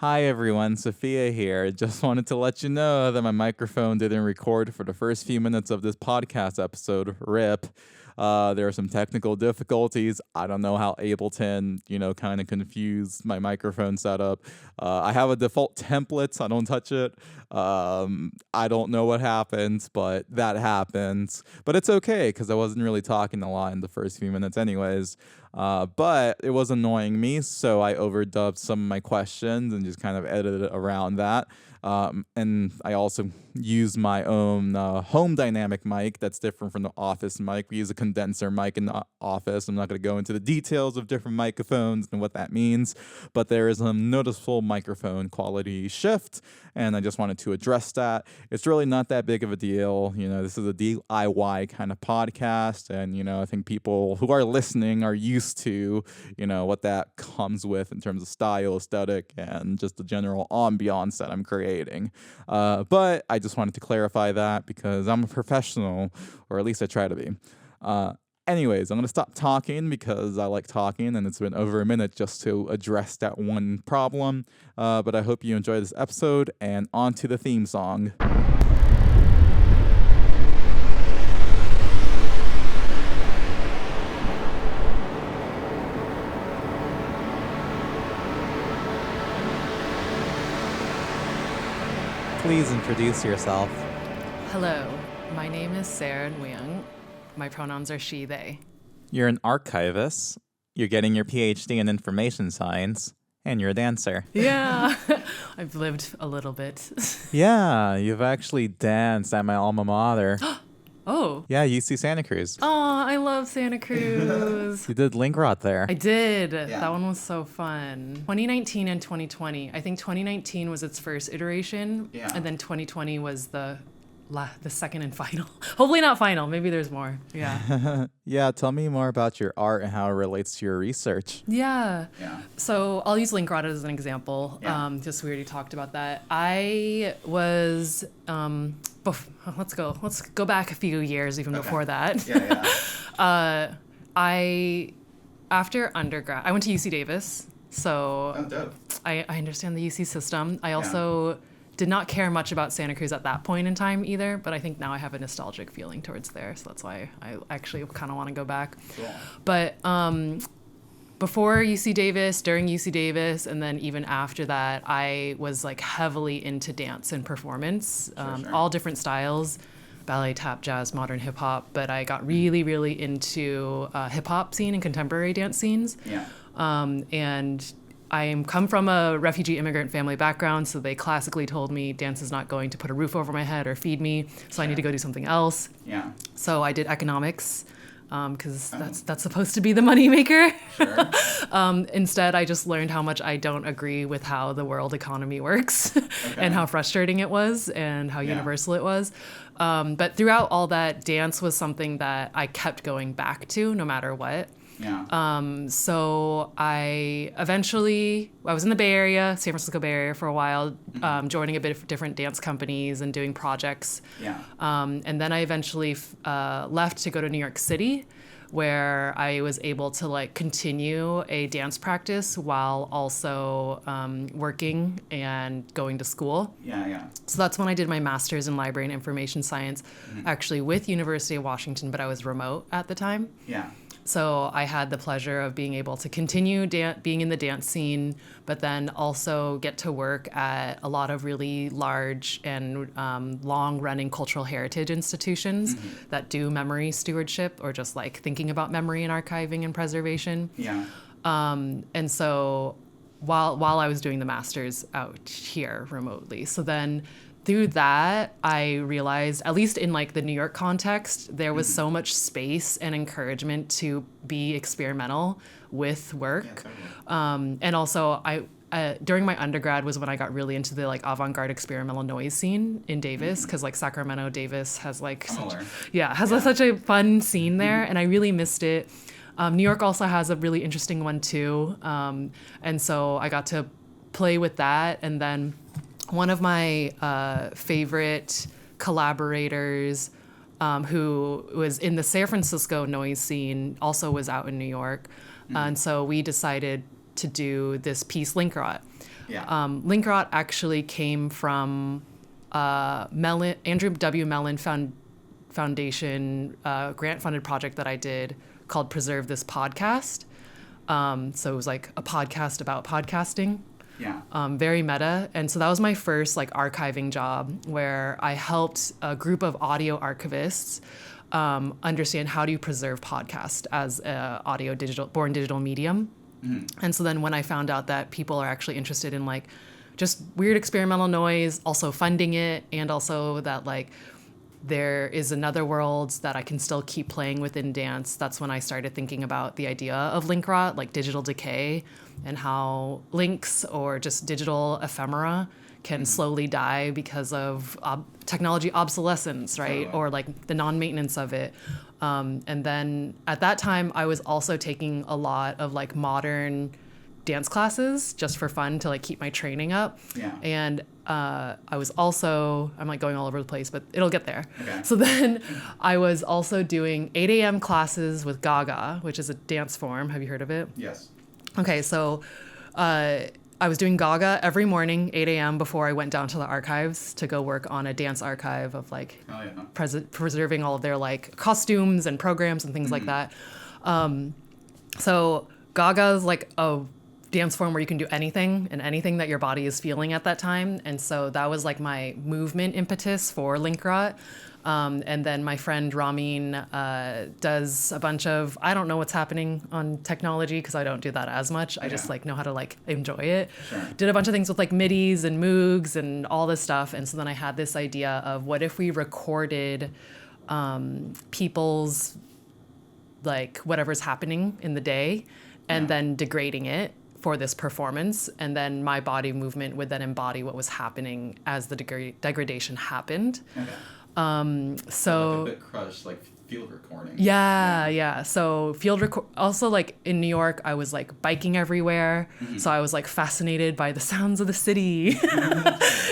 Hi everyone, Sophia here. Just wanted to let you know that my microphone didn't record for the first few minutes of this podcast episode. RIP. There are some technical difficulties. I don't know how Ableton, kind of confused my microphone setup. I have a default template, so I don't touch it. I don't know what happens, but that happens. But it's okay because I wasn't really talking a lot in the first few minutes, anyways. But it was annoying me, so I overdubbed some of my questions and just kind of edited around that. And I also use my own home dynamic mic that's different from the office mic. We use a condenser mic in the office. I'm not going to go into the details of different microphones and what that means, but there is a noticeable microphone quality shift, and I just wanted to address that. It's really not that big of a deal. This is a DIY kind of podcast, and, I think people who are listening are used to, what that comes with in terms of style, aesthetic, and just the general ambiance that I'm creating. But I just wanted to clarify that because I'm a professional, or at least I try to be. Anyways, I'm going to stop talking because I like talking, and it's been over a minute just to address that one problem. But I hope you enjoy this episode, and on to the theme song. Please introduce yourself. Hello, my name is Sarah Nguyễn. My pronouns are she, they. You're an archivist, you're getting your PhD in information science, and you're a dancer. Yeah, I've lived a little bit. Yeah, you've actually danced at my alma mater. Oh. Yeah, UC Santa Cruz. Oh, I love Santa Cruz. You did link rot there. I did. Yeah. That one was so fun. 2019 and 2020. I think 2019 was its first iteration, and then 2020 was the second and final. Hopefully not final. Maybe there's more. Yeah. Yeah, tell me more about your art and how it relates to your research. Yeah. So I'll use link rot as an example. Just we already talked about that. I was let's go back a few years even before that. After undergrad, I went to UC Davis. So I understand the UC system. I also did not care much about Santa Cruz at that point in time either, but I think now I have a nostalgic feeling towards there, so that's why I actually kind of want to go back. Cool. But before UC Davis, during UC Davis, and then even after that, I was like heavily into dance and performance, all different styles, ballet, tap, jazz, modern hip hop, but I got really, really into hip hop scene and contemporary dance scenes. And I come from a refugee immigrant family background, so they classically told me dance is not going to put a roof over my head or feed me, so I need to go do something else. So I did economics, because that's supposed to be the moneymaker. Instead, I just learned how much I don't agree with how the world economy works and how frustrating it was and how universal it was. But throughout all that, dance was something that I kept going back to no matter what. So I was in the Bay Area, San Francisco Bay Area for a while, joining a bit of different dance companies and doing projects. And then I eventually left to go to New York City, where I was able to continue a dance practice while also working and going to school. So that's when I did my master's in library and information science, actually with University of Washington, but I was remote at the time. So I had the pleasure of being able to continue being in the dance scene, but then also get to work at a lot of really large and long-running cultural heritage institutions that do memory stewardship or just thinking about memory and archiving and preservation. And so while I was doing the master's out here remotely, so then through that, I realized, at least in the New York context, there was so much space and encouragement to be experimental with work. And also, during my undergrad was when I got really into the avant-garde experimental noise scene in Davis, because Sacramento, Davis has such a fun scene there, and I really missed it. New York also has a really interesting one too, and so I got to play with that, and then one of my favorite collaborators who was in the San Francisco noise scene also was out in New York. And so we decided to do this piece, Link Rot. Link rot actually came from Andrew W. Mellon Foundation grant-funded project that I did called Preserve This Podcast. So it was like a podcast about podcasting. Very meta. And so that was my first like archiving job, where I helped a group of audio archivists understand how do you preserve podcast as a born digital medium. And so then when I found out that people are actually interested in like just weird experimental noise, also funding it, and also that like there is another world that I can still keep playing within dance, that's when I started thinking about the idea of link rot, like digital decay, and how links or just digital ephemera can slowly die because of technology obsolescence, right? Totally. Or like the non-maintenance of it. And then at that time, I was also taking a lot of like modern dance classes just for fun to like keep my training up. And I was also, I'm like going all over the place, but it'll get there. So then I was also doing 8 a.m. classes with Gaga, which is a dance form. Have you heard of it? Yes. Okay, so I was doing Gaga every morning, 8 a.m. before I went down to the archives to go work on a dance archive of like preserving all of their like costumes and programs and things like that. So Gaga is like a dance form where you can do anything and anything that your body is feeling at that time. And so that was like my movement impetus for link rot. And then my friend Ramin does a bunch of, I don't know what's happening on technology because I don't do that as much. I just like know how to like enjoy it. Did a bunch of things with like MIDIs and Moogs and all this stuff. And so then I had this idea of what if we recorded people's like whatever's happening in the day and then degrading it for this performance, and then my body movement would then embody what was happening as the degradation happened. So like a bit crushed, like field recording. So also like in New York, I was like biking everywhere. So I was like fascinated by the sounds of the city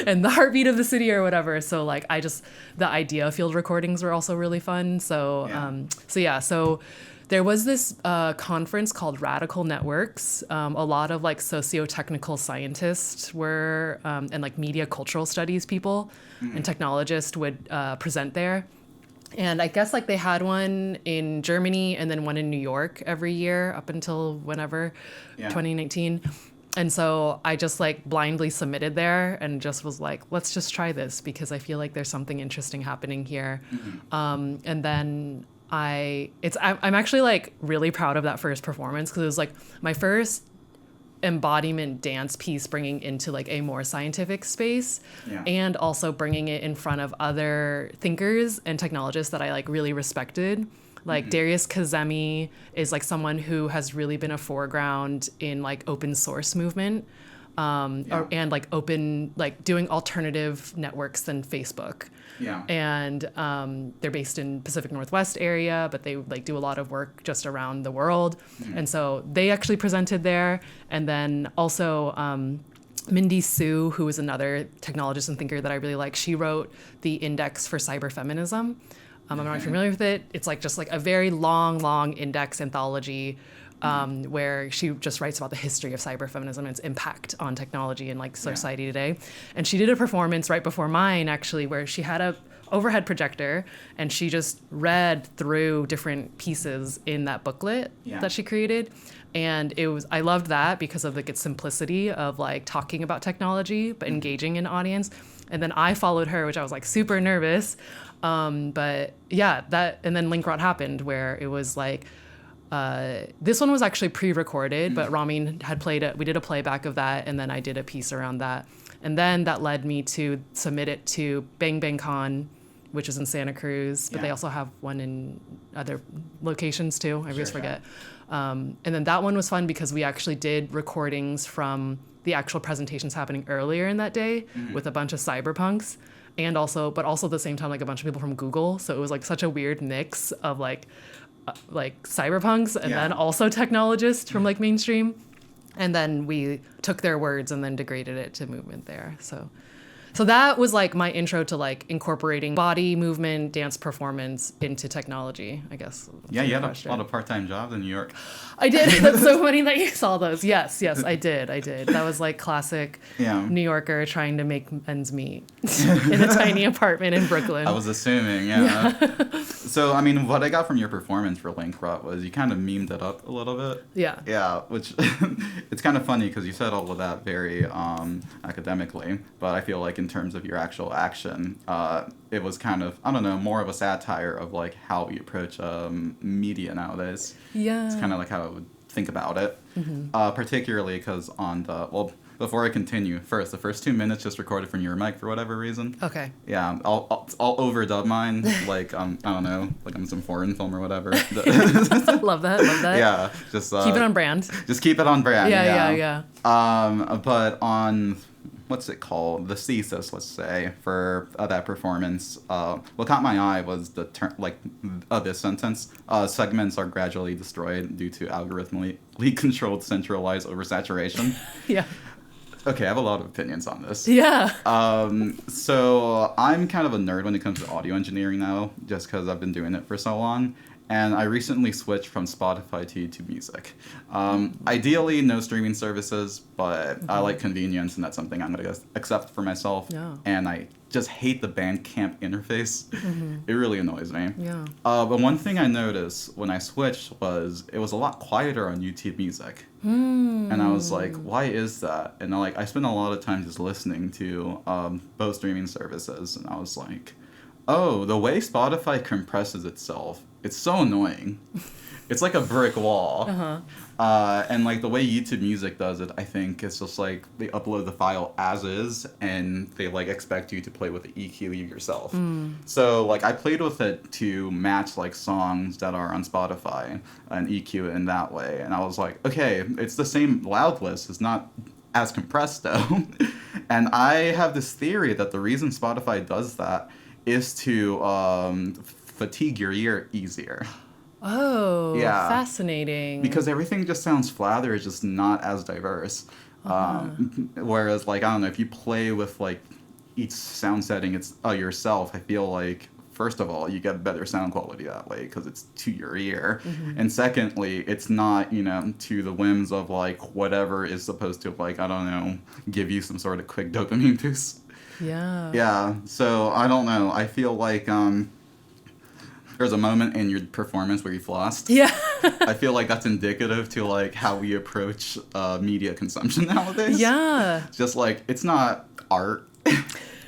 and the heartbeat of the city or whatever. So like the idea of field recordings were also really fun. So so there was this conference called Radical Networks. A lot of like socio-technical scientists were, and like media cultural studies people and technologists would present there. And I guess like they had one in Germany and then one in New York every year up until whenever, 2019. And so I just like blindly submitted there and just was like, let's just try this because I feel like there's something interesting happening here. And then I'm actually like really proud of that first performance because it was like my first embodiment dance piece bringing into like a more scientific space and also bringing it in front of other thinkers and technologists that I like really respected. Like Darius Kazemi is like someone who has really been a foreground in like open source movement and like open, like doing alternative networks than Facebook. And they're based in Pacific Northwest area, but they like do a lot of work just around the world. And so they actually presented there. And then also Mindy Su, who is another technologist and thinker that I really like, she wrote the Index for Cyberfeminism. I'm not familiar with it. It's like just like a very long index anthology where she just writes about the history of cyberfeminism and its impact on technology and like society today. And she did a performance right before mine, actually, where she had a overhead projector and she just read through different pieces in that booklet that she created. And I loved that because of like its simplicity of like talking about technology, but engaging an audience. And then I followed her, which I was like super nervous. But yeah, and then link rot happened where it was like, this one was actually pre-recorded, but Ramin had we did a playback of that, and then I did a piece around that. And then that led me to submit it to Bang Bang Con, which is in Santa Cruz, but they also have one in other locations too. I always forget. And then that one was fun because we actually did recordings from the actual presentations happening earlier in that day with a bunch of cyberpunks. But also at the same time, like a bunch of people from Google. So it was like such a weird mix of like cyberpunks and then also technologists from like mainstream. And then we took their words and then degraded it to movement there. So So that was like my intro to like incorporating body movement, dance performance into technology, I guess. Yeah, you had a lot of part-time jobs in New York. I did. That's so funny that you saw those. Yes, I did. That was like classic New Yorker trying to make ends meet in a tiny apartment in Brooklyn. I was assuming, yeah. So, I mean, what I got from your performance for Link Rot was you kind of memed it up a little bit. Yeah. Yeah, which it's kind of funny because you said all of that very academically, but I feel like in terms of your actual action, it was kind of, I don't know, more of a satire of like how we approach media nowadays. Yeah. It's kind of like how I would think about it, particularly because before I continue, the first 2 minutes just recorded from your mic for whatever reason. Okay. Yeah, I'll overdub mine, like I don't know, like I'm some foreign film or whatever. Love that. Yeah, just keep it on brand. Just keep it on brand. Yeah. But on what's it called? The thesis, let's say, for that performance. What caught my eye was the term, this sentence. Segments are gradually destroyed due to algorithmically controlled centralized oversaturation. Yeah. Okay, I have a lot of opinions on this. Yeah. So I'm kind of a nerd when it comes to audio engineering now, just because I've been doing it for so long. And I recently switched from Spotify to YouTube Music. Ideally, no streaming services, but I like convenience, and that's something I'm going to accept for myself. Yeah. And I just hate the Bandcamp interface. It really annoys me. Yeah. But one thing I noticed when I switched was it was a lot quieter on YouTube Music. And I was like, why is that? And I spent a lot of time just listening to both streaming services, and I was like, oh, the way Spotify compresses itself, it's so annoying. It's like a brick wall. And like the way YouTube Music does it, I think it's just like they upload the file as is, and they like expect you to play with the EQ yourself. So like I played with it to match like songs that are on Spotify and EQ it in that way, and I was like, okay, it's the same loud list, it's not as compressed though. And I have this theory that the reason Spotify does that is to fatigue your ear easier. Oh, yeah. Fascinating. Because everything just sounds flatter, it's just not as diverse. Whereas, like, I don't know, if you play with, like, each sound setting it's yourself, I feel like, first of all, you get better sound quality that way because it's to your ear. And secondly, it's not, to the whims of, like, whatever is supposed to, like, I don't know, give you some sort of quick dopamine boost. Yeah. Yeah, so I don't know. I feel like there's a moment in your performance where you've lost. Yeah. I feel like that's indicative to like how we approach media consumption nowadays. Yeah. Just like it's not art.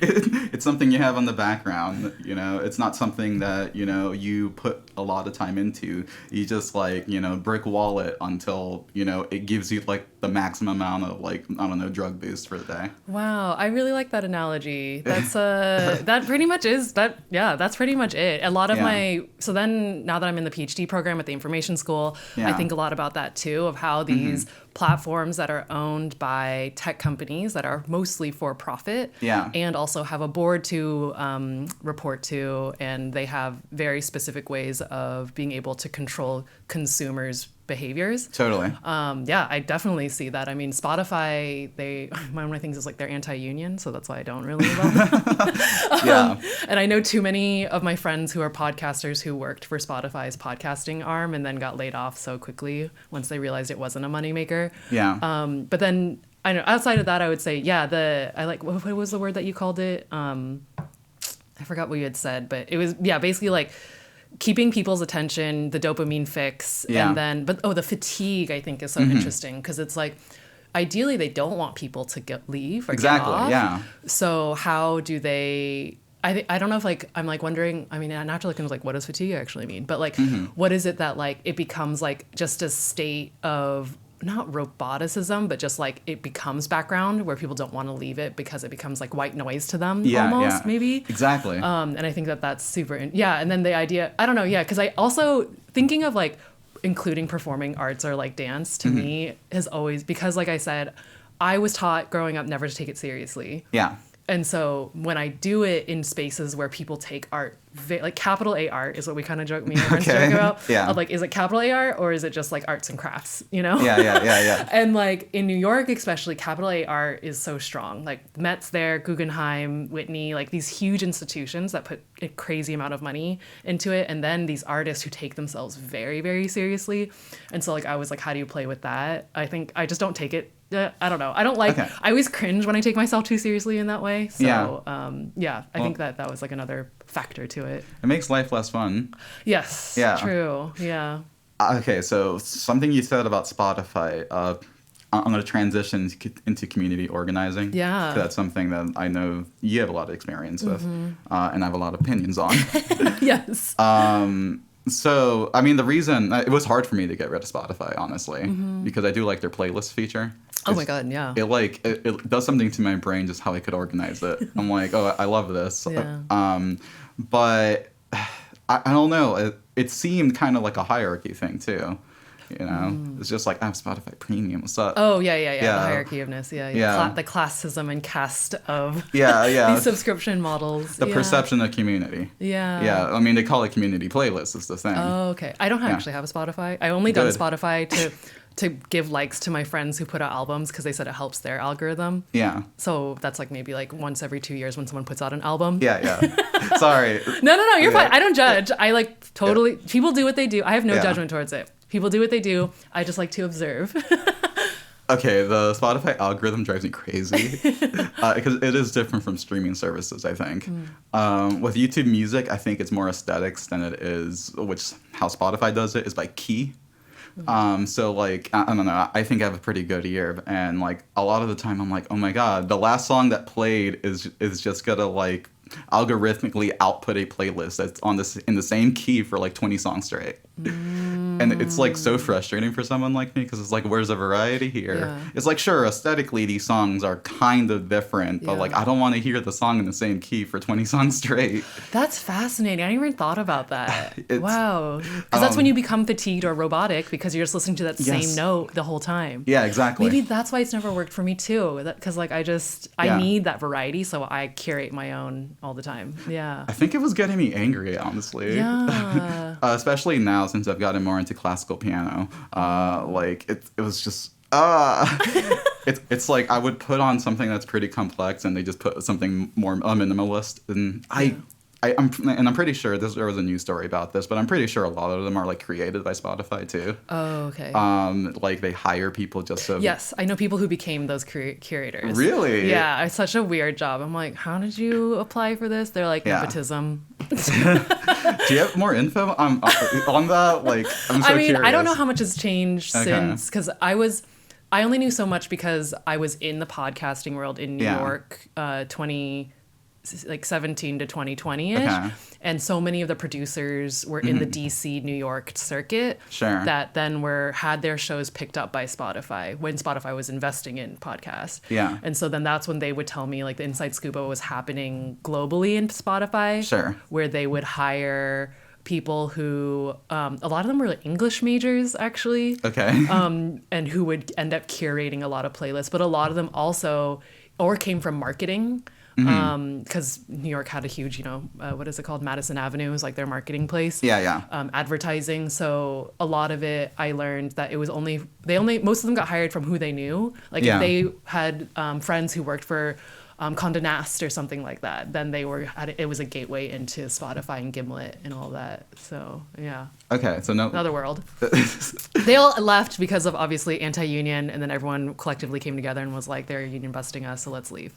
It's something you have on the background, It's not something that, you put a lot of time into. You just like, brick wall it until, it gives you like the maximum amount of like, I don't know, drug boost for the day. Wow. I really like that analogy. That's that pretty much is that. Yeah, that's pretty much it. A lot of so then now that I'm in the PhD program at the information school, I think a lot about that too, of how these platforms that are owned by tech companies that are mostly for profit and also have a board to report to, and they have very specific ways of being able to control consumers' behaviors. Totally. Yeah, I definitely see that. I mean, Spotify, one of my things is like they're anti-union, so that's why I don't really love them. And I know too many of my friends who are podcasters who worked for Spotify's podcasting arm and then got laid off so quickly once they realized it wasn't a moneymaker. Yeah. But then I know outside of that, I would say, what was the word that you called it? I forgot what you had said, but it was, basically like keeping people's attention, the dopamine fix, and then, the fatigue I think is so interesting because it's like, ideally they don't want people to leave or get off. Yeah. So how do they, I don't know if like, I'm like wondering, I mean, naturally kind of like, what does fatigue actually mean? But like, what is it that like, it becomes like just a state of not roboticism, but just like it becomes background where people don't want to leave it because it becomes like white noise to them almost maybe. Exactly. And I think that that's super, and then the idea, I don't know, because I also thinking of like including performing arts or like dance to me has always, because like I said, I was taught growing up never to take it seriously. Yeah. And so when I do it in spaces where people take art like capital A art is what we kind of joke, me and my friends joke about. Yeah. Of like, is it capital A art or is it just like arts and crafts, you know? Yeah. And like in New York, especially, capital A art is so strong. Like Met's there, Guggenheim, Whitney, like these huge institutions that put a crazy amount of money into it. And then these artists who take themselves very, very seriously. And so like, I was like, how do you play with that? I think I just don't take it. I don't know. I don't like, I always cringe when I take myself too seriously in that way. So, I think that was like another factor to it. It makes life less fun. Yes. Yeah. True. Yeah. Okay, so something you said about Spotify, I'm going to transition into community organizing. Yeah. That's something that I know you have a lot of experience with, and I have a lot of opinions on. Yes. So, I mean, the reason it was hard for me to get rid of Spotify, honestly, because I do like their playlist feature. Oh my God, yeah. It does something to my brain, just how I could organize it. I'm like, oh, I love this. Yeah. But I don't know. It seemed kind of like a hierarchy thing too. You know, it's just like I have Spotify Premium. What's up? Oh yeah. The hierarchy ofness. Yeah. The classism and caste of these subscription models. The perception of community. Yeah. I mean, they call it community playlists. Is the thing. Oh, okay. I don't actually have a Spotify. I only done Spotify to give likes to my friends who put out albums because they said it helps their algorithm. Yeah. So that's like maybe like once every 2 years when someone puts out an album. Yeah. Sorry. No, you're fine. I don't judge. I like totally. People do what they do. I have no judgment towards it. People do what they do. I just like to observe. Okay, the Spotify algorithm drives me crazy because it is different from streaming services, I think. With YouTube Music, I think it's more aesthetics than it is, how Spotify does it is by key. So like, I don't know, I think I have a pretty good ear, and like a lot of the time I'm like, oh my God, the last song that played is just gonna like algorithmically output a playlist that's in the same key for like 20 songs straight. And it's like so frustrating for someone like me because it's like, where's the variety here? Yeah. It's like, sure, aesthetically these songs are kind of different, but like I don't want to hear the song in the same key for 20 songs straight. That's fascinating. I never even thought about that. Wow. Because that's when you become fatigued or robotic because you're just listening to that same note the whole time. Yeah, exactly. Maybe that's why it's never worked for me too. Because like I need that variety, so I curate my own all the time. Yeah. I think it was getting me angry, honestly. Yeah. Especially now since I've gotten more into classical piano. Like it was just it's like I would put on something that's pretty complex and they just put something more minimalist, and I'm pretty sure there was a news story about this, but I'm pretty sure a lot of them are like created by Spotify too. Oh, okay. Like they hire people just so. Yes, I know people who became those curators. Really? Yeah, it's such a weird job. I'm like, how did you apply for this? They're like nepotism. Do you have more info on that? Like, I'm so curious. I don't know how much has changed since, because I only knew so much because I was in the podcasting world in New York, 2017 to 2020-ish. And so many of the producers were in the DC, New York circuit that then had their shows picked up by Spotify when Spotify was investing in podcasts. Yeah. And so then that's when they would tell me like the inside scoop of what was happening globally in Spotify, where they would hire people who, a lot of them were like English majors actually. Okay. And who would end up curating a lot of playlists, but a lot of them also came from marketing. Because New York had a huge, what is it called? Madison Avenue is like their marketing place. Advertising. So a lot of it, I learned that it was most of them got hired from who they knew. Like if they had friends who worked for Condé Nast or something like that, then it was a gateway into Spotify and Gimlet and all that. So yeah. Okay, so another world. They all left because of obviously anti-union, and then everyone collectively came together and was like, they're union busting us, so let's leave.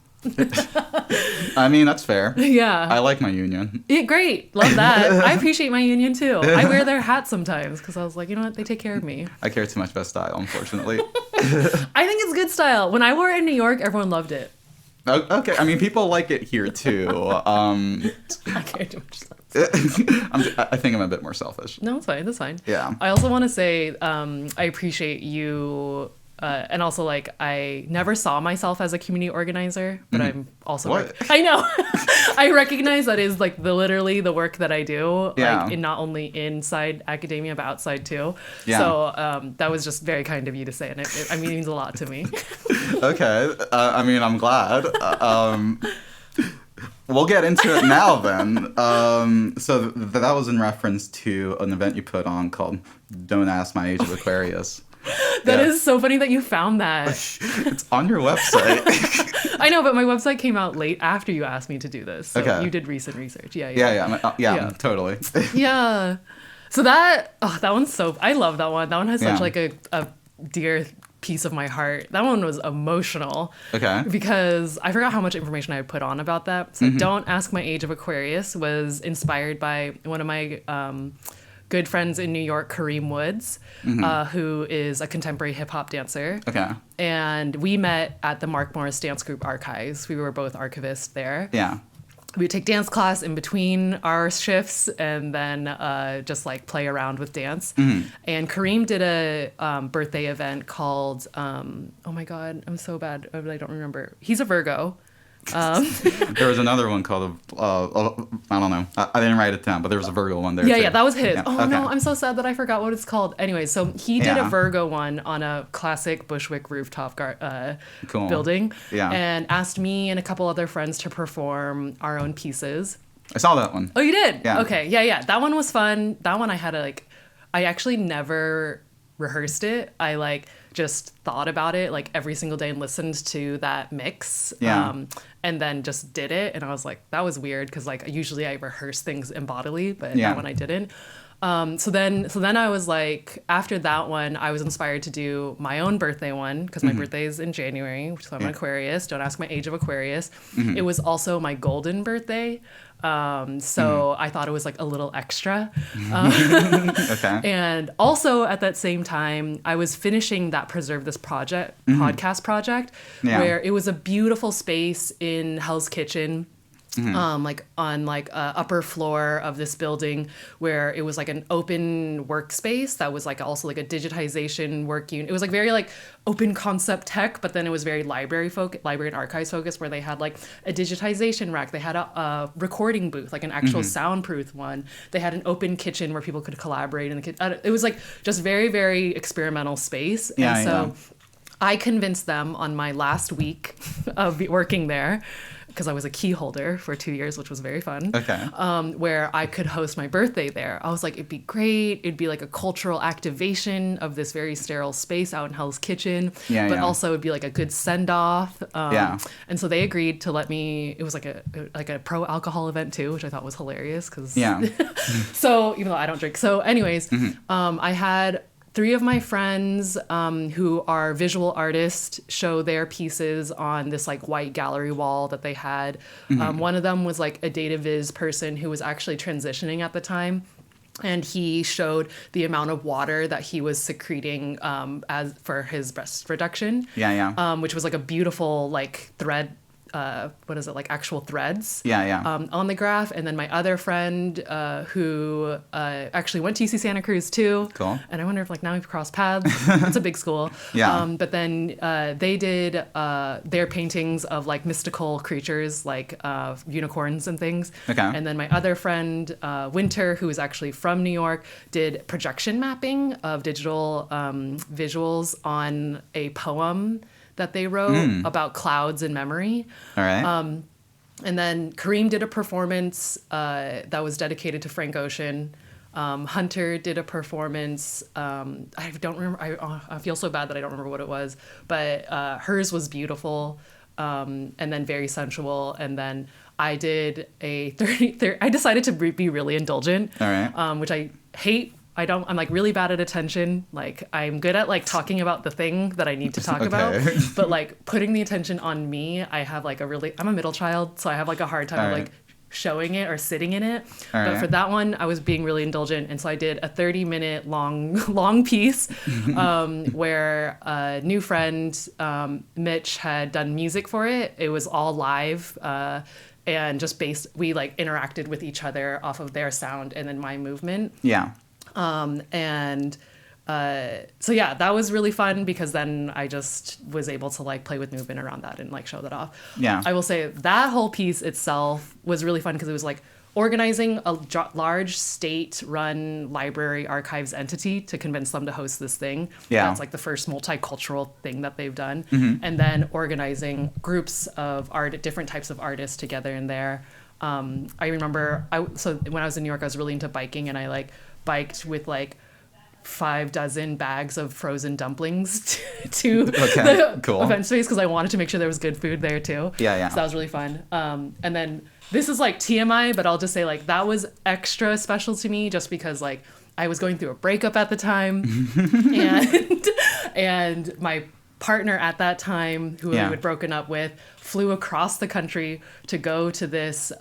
I mean, that's fair. Yeah. I like my union. Yeah, great. Love that. I appreciate my union too. I wear their hat sometimes because I was like, you know what? They take care of me. I care too much about style, unfortunately. I think it's good style. When I wore it in New York, everyone loved it. Okay, I mean, people like it here too. I care too much. I think I'm a bit more selfish. No, it's fine. That's fine. Yeah. I also want to say I appreciate you. And also, like, I never saw myself as a community organizer, but I'm also... I know. I recognize that is, like, literally the work that I do, like, not only inside academia, but outside, too. Yeah. So that was just very kind of you to say, and it means a lot to me. Okay. I mean, I'm glad. we'll get into it now then. So that was in reference to an event you put on called Don't Ask My Age of Aquarius. That is so funny that you found that. It's on your website. I know, but my website came out late after you asked me to do this. So you did recent research. Yeah, totally. Yeah. So that one's I love that one. That one has such like a dear piece of my heart. That one was emotional. Okay. Because I forgot how much information I put on about that. So Don't Ask My Age of Aquarius was inspired by one of my good friends in New York, Kareem Woods, who is a contemporary hip hop dancer. Okay. And we met at the Mark Morris Dance Group Archives. We were both archivists there. Yeah. We would take dance class in between our shifts and then just like play around with dance. And Kareem did a birthday event called, oh my God, I'm so bad. I don't remember. He's a Virgo. There was another one called, I don't know. I didn't write it down, but there was a Virgo one there. Yeah, that was his. Yeah. No, I'm so sad that I forgot what it's called. Anyway, so he did a Virgo one on a classic Bushwick rooftop building. Yeah. And asked me and a couple other friends to perform our own pieces. I saw that one. Oh, you did? Yeah. Okay, yeah. That one was fun. That one I had I actually never rehearsed it. I just thought about it every single day and listened to that mix. Yeah. And then just did it. And I was like, that was weird because usually I rehearse things embodily, but that one I didn't. So then I was like, after that one, I was inspired to do my own birthday one because my birthday is in January, so I'm an Aquarius. Don't ask my age of Aquarius. It was also my golden birthday. So I thought it was a little extra. Okay. And also at that same time, I was finishing that Preserve This Project podcast project, where it was a beautiful space in Hell's Kitchen. On upper floor of this building where it was an open workspace that was also a digitization work unit. It was very open concept tech, but then it was very library and archives focused, where they had a digitization rack. They had a recording booth, an actual soundproof one. They had an open kitchen where people could collaborate in the kitchen. It was just very, very experimental space. Yeah, and so I convinced them on my last week of working there, because I was a key holder for 2 years, which was very fun. Okay. Where I could host my birthday there. I was like, it'd be great. It'd be a cultural activation of this very sterile space out in Hell's Kitchen. But also it'd be a good send off. And so they agreed to let me. It was a pro alcohol event too, which I thought was hilarious because. So even though I don't drink, so anyways, I had 3 of my friends who are visual artists show their pieces on this white gallery wall that they had. One of them was a data viz person who was actually transitioning at the time. And he showed the amount of water that he was secreting as for his breast reduction. Which was a beautiful thread. Actual threads on the graph. And then my other friend who actually went to UC Santa Cruz too. Cool. And I wonder if now we've crossed paths. It's a big school. But then they did their paintings of mystical creatures unicorns and things. Okay. And then my other friend, Winter, who is actually from New York, did projection mapping of digital visuals on a poem that they wrote about clouds and memory. All right. And then Kareem did a performance that was dedicated to Frank Ocean. Hunter did a performance. I don't remember. I feel so bad that I don't remember what it was. But hers was beautiful and then very sensual. And then I did I decided to be really indulgent. All right. Which I hate. I'm really bad at attention. I'm good at talking about the thing that I need to talk about, but putting the attention on me, I have I'm a middle child, so I have a hard time of showing it or sitting in it. But for that one, I was being really indulgent, and so I did a 30-minute long piece where a new friend, Mitch, had done music for it. It was all live. And just we interacted with each other off of their sound and then my movement. Yeah. So that was really fun because then I just was able to play with movement around that and show that off. Yeah. I will say that whole piece itself was really fun because it was organizing a large state-run library archives entity to convince them to host this thing. Yeah. That's like the first multicultural thing that they've done. Mm-hmm. And then organizing groups of different types of artists together in there. I remember, so when I was in New York, I was really into biking, and I like biked with like 5 dozen bags of frozen dumplings to the event space because I wanted to make sure there was good food there too. Yeah. So that was really fun. And then this is like TMI, but I'll just say like that was extra special to me just because like I was going through a breakup at the time, and my partner at that time, who we had broken up with, flew across the country to go to this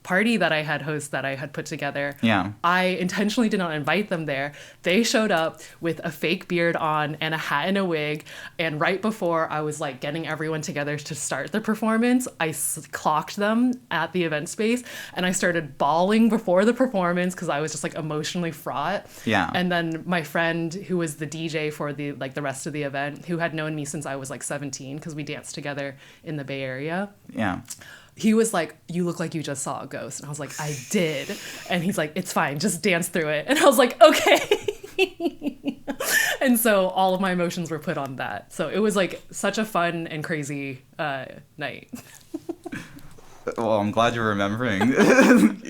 party that I had put together. Yeah. I intentionally did not invite them there. They showed up with a fake beard on and a hat and a wig. And right before I was like getting everyone together to start the performance, I clocked them at the event space, and I started bawling before the performance because I was just like emotionally fraught. Yeah. And then my friend, who was the DJ for the rest of the event, who had known me since I was like 17 because we danced together in the Bay Area. Yeah. He was like, "You look like you just saw a ghost." And I was like, "I did." And he's like, "It's fine, just dance through it." And I was like, "Okay." And so all of my emotions were put on that. So it was like such a fun and crazy night. Well, I'm glad you're remembering.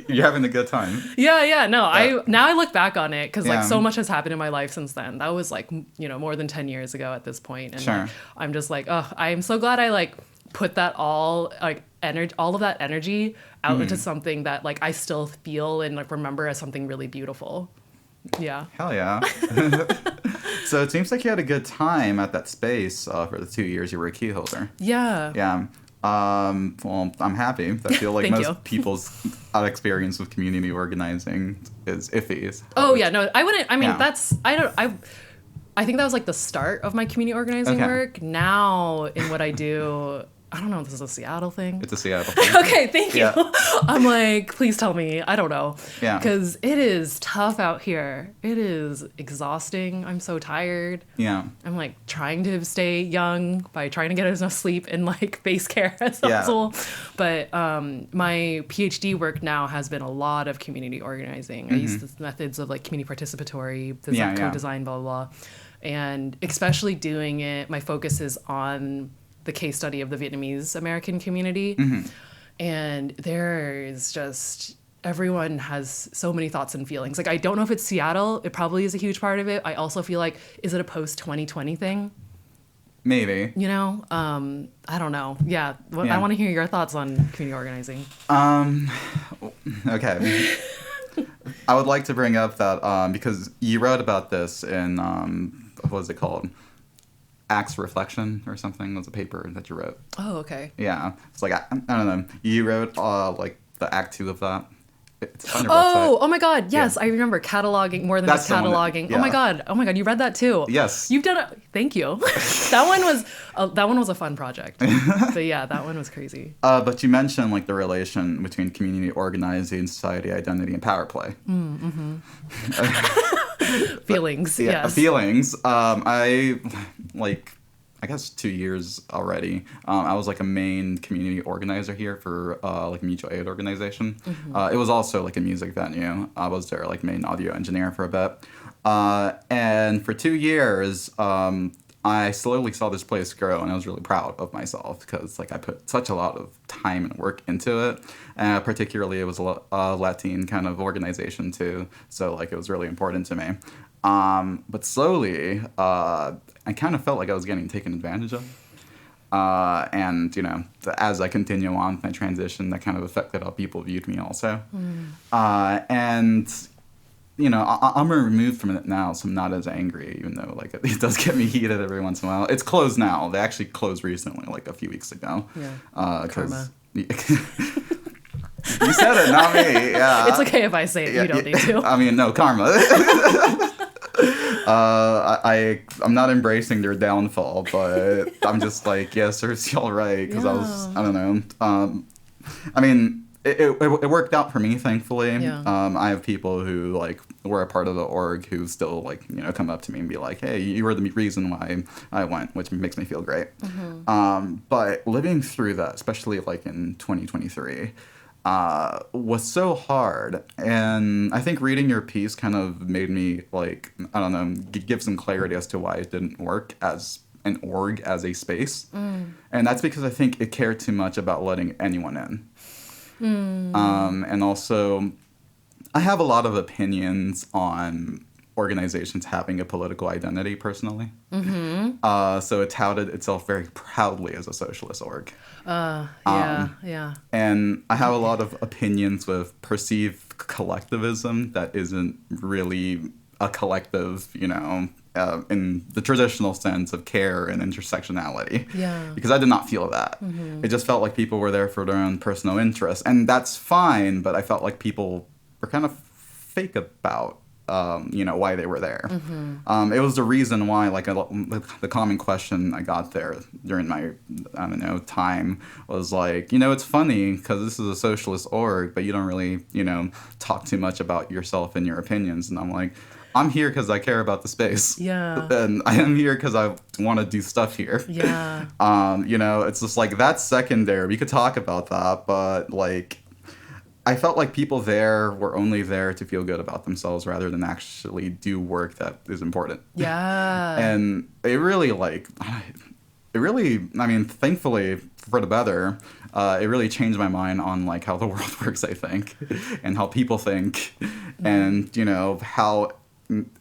You're having a good time. Yeah. No, I look back on it because like so much has happened in my life since then. That was like, more than 10 years ago at this point. And like, I'm just like, oh, I'm so glad I like put that all like all of that energy out into something that like I still feel and like remember as something really beautiful. Yeah. Hell yeah. So it seems like you had a good time at that space for the 2 years you were a key holder. Yeah. Yeah. Well, I'm happy. I feel like most people's experience with community organizing is iffy. Oh yeah, no, I wouldn't. I mean, I think that was like the start of my community organizing work. Now, in what I do, I don't know if this is a Seattle thing. It's a Seattle thing. Okay, thank you. I'm like, please tell me. I don't know. Yeah. Because it is tough out here. It is exhausting. I'm so tired. Yeah. I'm like trying to stay young by trying to get enough sleep and like face care as possible. But my PhD work now has been a lot of community organizing. I use the methods of like community participatory, design, co-design, blah, blah, blah. And especially doing it, my focus is on the case study of the Vietnamese American community. And there is just, everyone has so many thoughts and feelings. Like, I don't know if it's Seattle. It probably is a huge part of it. I also feel like, is it a post-2020 thing? Maybe. I don't know. Yeah. I want to hear your thoughts on community organizing. Okay. I would like to bring up that because you wrote about this in, what was it called? Acts Reflection or something was a paper that you wrote. Oh, okay. Yeah. It's like, I don't know. You wrote like the Act 2 of that. It's on your website. Oh my God. Yes, I remember cataloging more than just cataloging. Oh my God. You read that too. Yes. You've done it. Thank you. that one was a fun project. But yeah, that one was crazy. But you mentioned like the relation between community organizing, society identity, and power play. Feelings. Yes. Feelings. I guess 2 years already. I was like a main community organizer here for like a mutual aid organization. It was also like a music venue. I was their like main audio engineer for a bit. And for 2 years, I slowly saw this place grow, and I was really proud of myself because like I put such a lot of time and work into it. Particularly, it was a Latin kind of organization too, so like it was really important to me. But slowly, I kind of felt like I was getting taken advantage of. And, as I continue on with my transition, that kind of affected how people viewed me also. And, I'm removed from it now, so I'm not as angry, even though, like, it does get me heated every once in a while. It's closed now. They actually closed recently, like, a few weeks ago. Yeah. Karma. You said it, not me. Yeah. It's okay if I say it. You don't need to. I mean, no, karma. I'm not embracing their downfall, but I'm just like, yeah, serves y'all right, because I don't know. I mean, it worked out for me, thankfully. I have people who like were a part of the org who still like come up to me and be like, hey, you were the reason why I went, which makes me feel great. But living through that, especially like in 2023. was so hard. And I think reading your piece kind of made me, like, I don't know, give some clarity as to why it didn't work as an org, as a space. And that's because I think it cared too much about letting anyone in. And also, I have a lot of opinions on organizations having a political identity, personally. So it touted itself very proudly as a socialist org. Yeah. And I have a lot of opinions with perceived collectivism that isn't really a collective, you know, in the traditional sense of care and intersectionality. Yeah. Because I did not feel that. It just felt like people were there for their own personal interests. And that's fine, but I felt like people were kind of fake about you know, why they were there. It was the reason why, like, the common question I got there during my, I don't know, time was like, you know, it's funny because this is a socialist org, but you don't really, you know, talk too much about yourself and your opinions. And I'm like, I'm here because I care about the space. Yeah. And I am here because I want to do stuff here. Yeah. You know, it's just like, that's secondary. We could talk about that, but, like, I felt like people there were only there to feel good about themselves rather than actually do work that is important. Yeah. And it really, I mean, thankfully, for the better, it really changed my mind on, like, how the world works, I think, and how people think, and, you know, how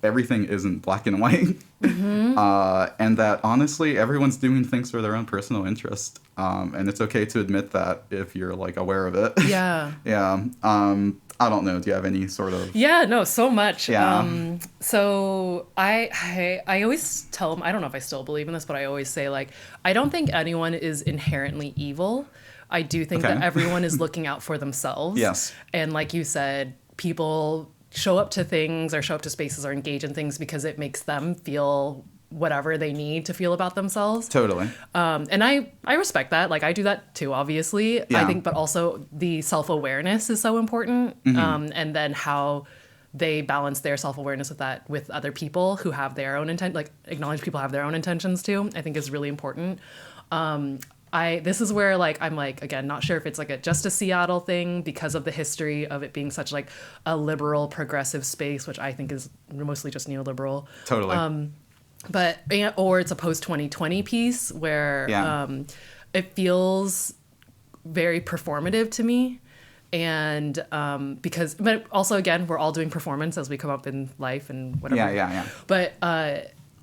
everything isn't black and white. And that, honestly, everyone's doing things for their own personal interest. And it's okay to admit that if you're, like, aware of it. Yeah. Yeah. I don't know. Do you have any sort of... Yeah, no, so much. Yeah. So I always tell them, I don't know if I still believe in this, but I always say, like, I don't think anyone is inherently evil. I do think that everyone is looking out for themselves. Yes. And like you said, people show up to things or show up to spaces or engage in things because it makes them feel whatever they need to feel about themselves. Totally. And I respect that. Like, I do that too, obviously. Yeah. I think, but also the self-awareness is so important. And then how they balance their self-awareness with that with other people who have their own intent, like acknowledge people have their own intentions too, I think is really important. This is where, like, I'm, like, again, not sure if it's, like, just a Seattle thing because of the history of it being such, like, a liberal progressive space, which I think is mostly just neoliberal. Totally. Or it's a post-2020 piece where it feels very performative to me. And but also, again, we're all doing performance as we come up in life and whatever. Yeah. But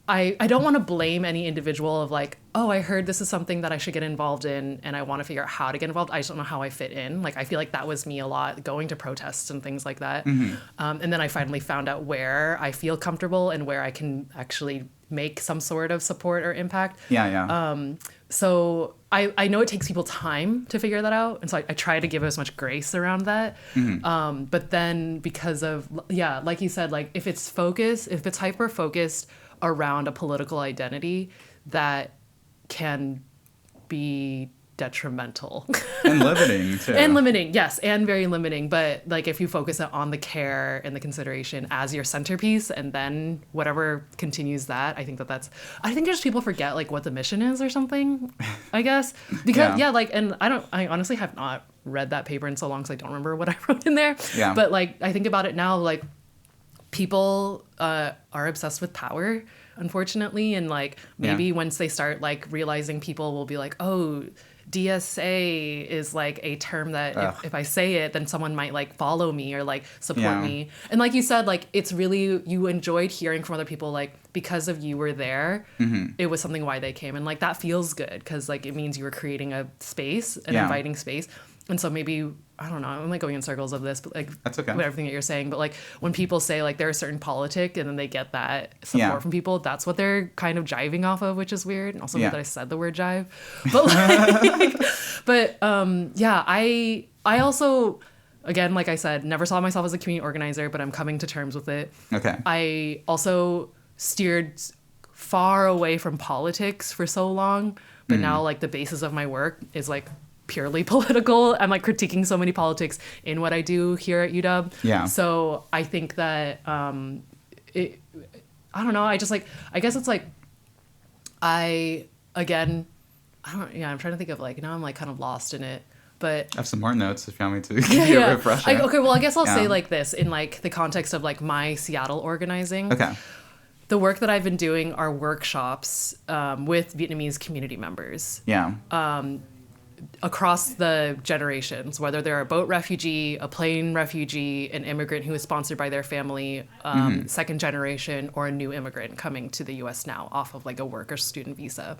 I don't want to blame any individual of, like, oh, I heard this is something that I should get involved in and I want to figure out how to get involved. I just don't know how I fit in. Like, I feel like that was me a lot, going to protests and things like that. And then I finally found out where I feel comfortable and where I can actually make some sort of support or impact. Yeah. So I know it takes people time to figure that out. And so I try to give as much grace around that. But then because of, like you said, like, if it's hyper-focused around a political identity, that can be detrimental. And limiting, too. And limiting, yes, and very limiting. But, like, if you focus on the care and the consideration as your centerpiece and then whatever continues that, I think just people forget, like, what the mission is or something, I guess. Because, and I honestly have not read that paper in so long, so I don't remember what I wrote in there. Yeah. But, like, I think about it now, like, people are obsessed with power, unfortunately, and, like, maybe once they start, like, realizing people will be like, oh, DSA is, like, a term that if I say it, then someone might, like, follow me or, like, support me. And like you said, like, it's really, you enjoyed hearing from other people, like, because of you were there, it was something why they came. And, like, that feels good because, like, it means you were creating a space, an inviting space. And so maybe, I don't know, I'm, like, going in circles of this, but, like, that's okay. With everything that you're saying. But, like, when people say, like, they're a certain politic and then they get that support from people, that's what they're kind of jiving off of, which is weird. And also weird that I said the word jive. But, I also, again, like I said, never saw myself as a community organizer, but I'm coming to terms with it. Okay. I also steered far away from politics for so long, but now, like, the basis of my work is, like, purely political. I'm, like, critiquing so many politics in what I do here at UW. Yeah. So I think that I don't know. I just, like, I guess it's like I'm trying to think of, like, now I'm, like, kind of lost in it. But I have some more notes if you want me to give you a refresher. Okay, well, I guess I'll say like this in like the context of like my Seattle organizing. Okay. The work that I've been doing are workshops with Vietnamese community members. Yeah. Across the generations, whether they're a boat refugee, a plane refugee, an immigrant who is sponsored by their family, second generation, or a new immigrant coming to the U.S. now off of like a work or student visa.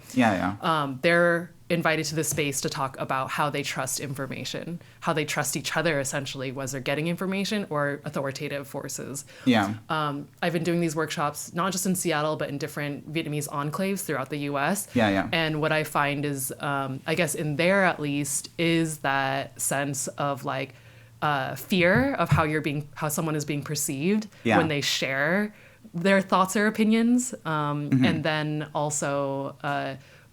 They're invited to the space to talk about how they trust information, how they trust each other, essentially, whether they're getting information or authoritative forces. I've been doing these workshops not just in Seattle, but in different Vietnamese enclaves throughout the U.S. And what I find is, I guess in there at least, is that sense of like fear of how someone is being perceived when they share their thoughts or opinions, and then also,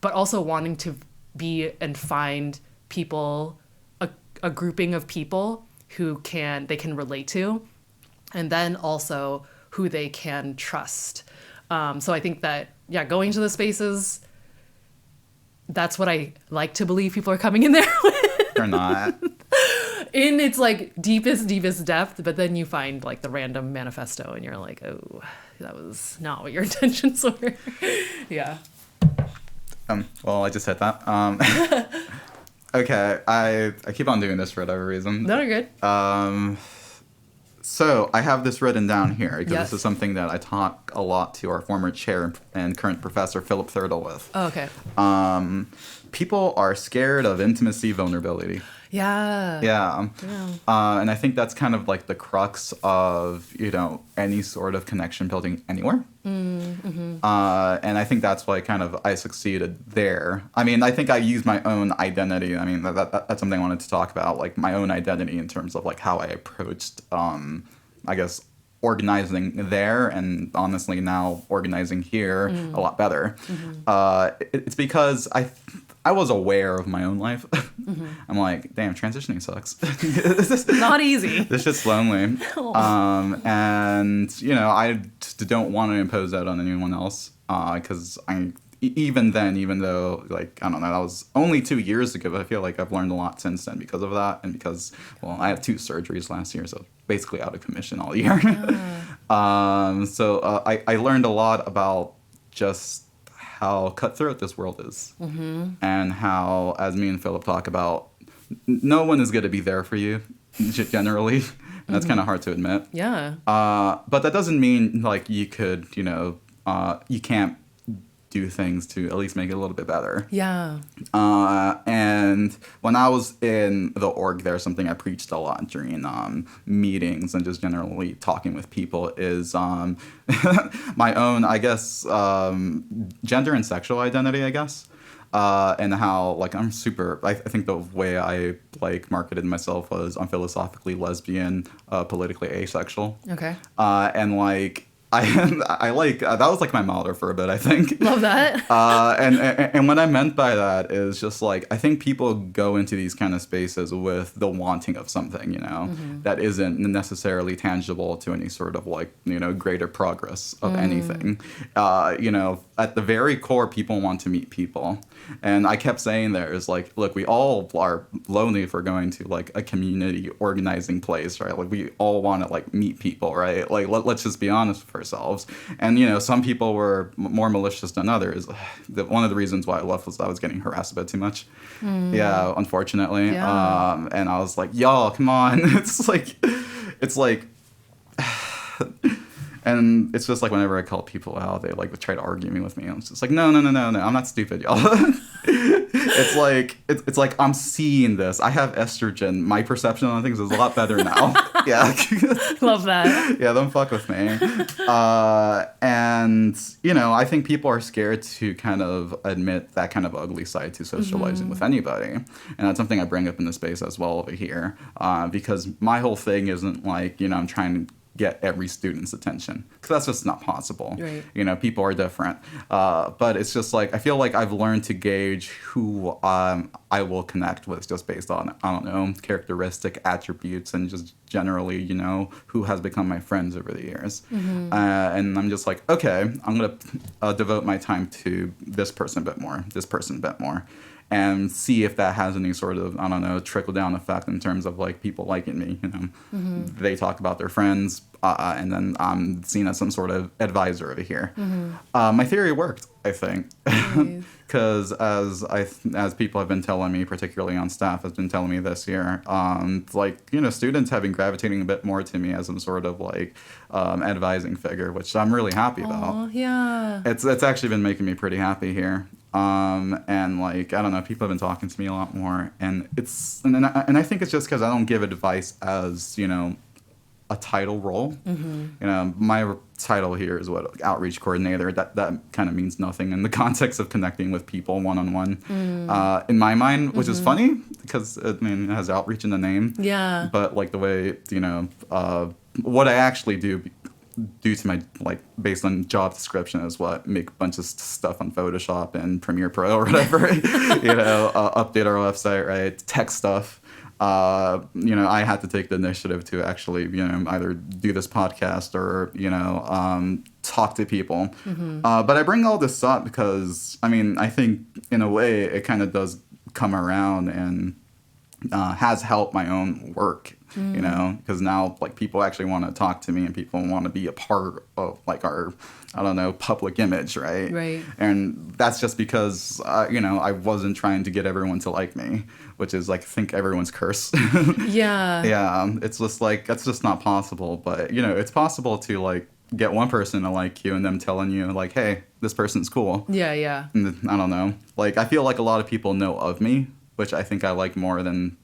but also wanting to be and find people, a grouping of people who they can relate to, and then also who they can trust. So I think that, going to the spaces, that's what I like to believe people are coming in there with. Or not. In its like deepest depth, but then you find like the random manifesto and you're like, oh, that was not what your intentions were. Well, I just said that. Okay, I keep on doing this for whatever reason. No, you're good. So I have this written down here because this is something that I talk a lot to our former chair and current professor, Philip Thurtle, with. Oh, okay. People are scared of intimacy, vulnerability. Yeah. And I think that's kind of like the crux of, any sort of connection building anywhere. And I think that's why I succeeded there. I mean, I think I used my own identity. I mean, that's something I wanted to talk about, like my own identity in terms of like how I approached, I guess, organizing there, and honestly now organizing here a lot better. It's because I was aware of my own life. I'm like, damn, transitioning sucks. Not easy. It's just lonely. And, I just don't want to impose that on anyone else. Because even though, like, I don't know, that was only 2 years ago, but I feel like I've learned a lot since then because of that. And because, well, I had 2 surgeries last year, so basically out of commission all year. So I learned a lot about just how cutthroat this world is, and how, as me and Philip talk about, no one is going to be there for you generally, and that's kind of hard to admit. But that doesn't mean like you could, you can't do things to at least make it a little bit better. And when I was in the org there, something I preached a lot during meetings and just generally talking with people is my own, I guess, gender and sexual identity, I guess. And how, like, I think the way I, like, marketed myself was I'm philosophically lesbian, politically asexual. And, like, I like that was like my motto for a bit, I think. Love that. And what I meant by that is just like, I think people go into these kind of spaces with the wanting of something, that isn't necessarily tangible to any sort of like, greater progress of anything. At the very core, people want to meet people. And I kept saying there is like, look, we all are lonely if we're going to like a community organizing place, right? Like we all want to like meet people, right? Like let's just be honest with ourselves. And some people were more malicious than others. One of the reasons why I left was I was getting harassed a bit too much. Unfortunately. And I was like, y'all, come on. It's like and it's just like whenever I call people out, they like try to argue with me. I'm just like, no, I'm not stupid, y'all. It's like I'm seeing this. I have estrogen. My perception on things is a lot better now. Love that. Don't fuck with me. And I think people are scared to kind of admit that kind of ugly side to socializing with anybody, and that's something I bring up in the space as well over here, because my whole thing isn't like I'm trying to get every student's attention, because that's just not possible. People are different, but it's just like I feel like I've learned to gauge who I will connect with just based on, I don't know, characteristic attributes, and just generally who has become my friends over the years. And I'm just like, okay, I'm gonna devote my time to this person a bit more, and see if that has any sort of, I don't know, trickle down effect in terms of like people liking me. You know, they talk about their friends, and then I'm seen as some sort of advisor over here. My theory worked, I think, because as people have been telling me, particularly on staff, has been telling me this year, like, you know, students have been gravitating a bit more to me as some sort of like advising figure, which I'm really happy about. Yeah. It's actually been making me pretty happy here. And like, I don't know, people have been talking to me a lot more, and I think it's just because I don't give advice as, you know, a title role. You know, my title here is what, outreach coordinator. That kind of means nothing in the context of connecting with people one-on-one. In my mind, which is funny because I mean, it has outreach in the name. Yeah. But like the way, you know, what I actually do to my, like, based on job description is what, make a bunch of stuff on Photoshop and Premiere Pro or whatever. You know, update our website, right? Tech stuff. You know, I had to take the initiative to actually, you know, either do this podcast or, you know, talk to people. But I bring all this up because, I mean, I think in a way it kind of does come around and has helped my own work, you know, because now, like, people actually want to talk to me and people want to be a part of, like, our, I don't know, public image, right? Right. And that's just because, you know, I wasn't trying to get everyone to like me, which is, like, I think everyone's curse. Yeah. Yeah, it's just, like, that's just not possible. But, you know, it's possible to, like, get one person to like you and them telling you, like, hey, this person's cool. Yeah, yeah. And I don't know. Like, I feel like a lot of people know of me, which I think I like more than,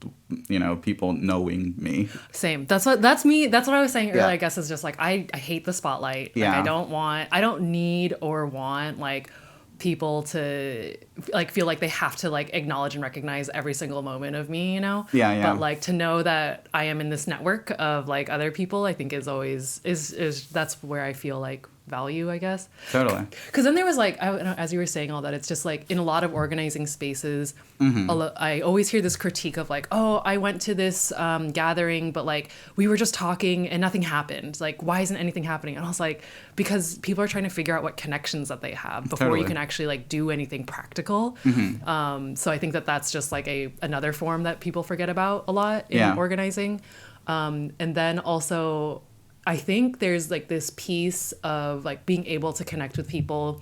you know, people knowing me. Same. That's me. That's what I was saying earlier, Yeah. I guess, is just like, I hate the spotlight. Like, Yeah. I don't need or want, like, people to, like, feel like they have to, like, acknowledge and recognize every single moment of me, you know? Yeah, yeah. But, like, to know that I am in this network of, like, other people, I think is always, is that's where I feel, like, value, I guess. Totally. Because then there was, like, as you were saying all that, it's just like in a lot of organizing spaces, I always hear this critique of like, oh, I went to this gathering, but like we were just talking and nothing happened. Like, why isn't anything happening? And I was like, because people are trying to figure out what connections that they have before Totally. you can actually like do anything practical. So I think that that's just like another form that people forget about a lot in Yeah. organizing. And then also, I think there's like this piece of like being able to connect with people.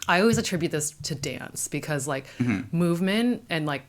I always attribute this to dance because like movement and like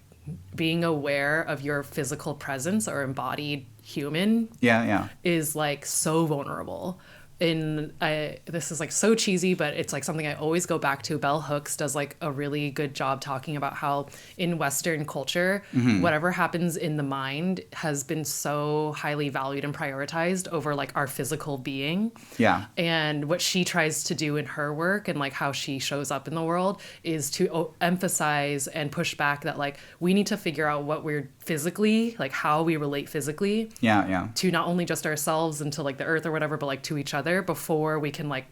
being aware of your physical presence or embodied human Yeah. is like so vulnerable. This is like so cheesy, but it's like something I always go back to. Bell Hooks does like a really good job talking about how in Western culture, whatever happens in the mind has been so highly valued and prioritized over like our physical being. Yeah. And what she tries to do in her work and like how she shows up in the world is to emphasize and push back that like we need to figure out what we're physically, like how we relate physically Yeah. to not only just ourselves and to like the earth or whatever, but like to each other before we can like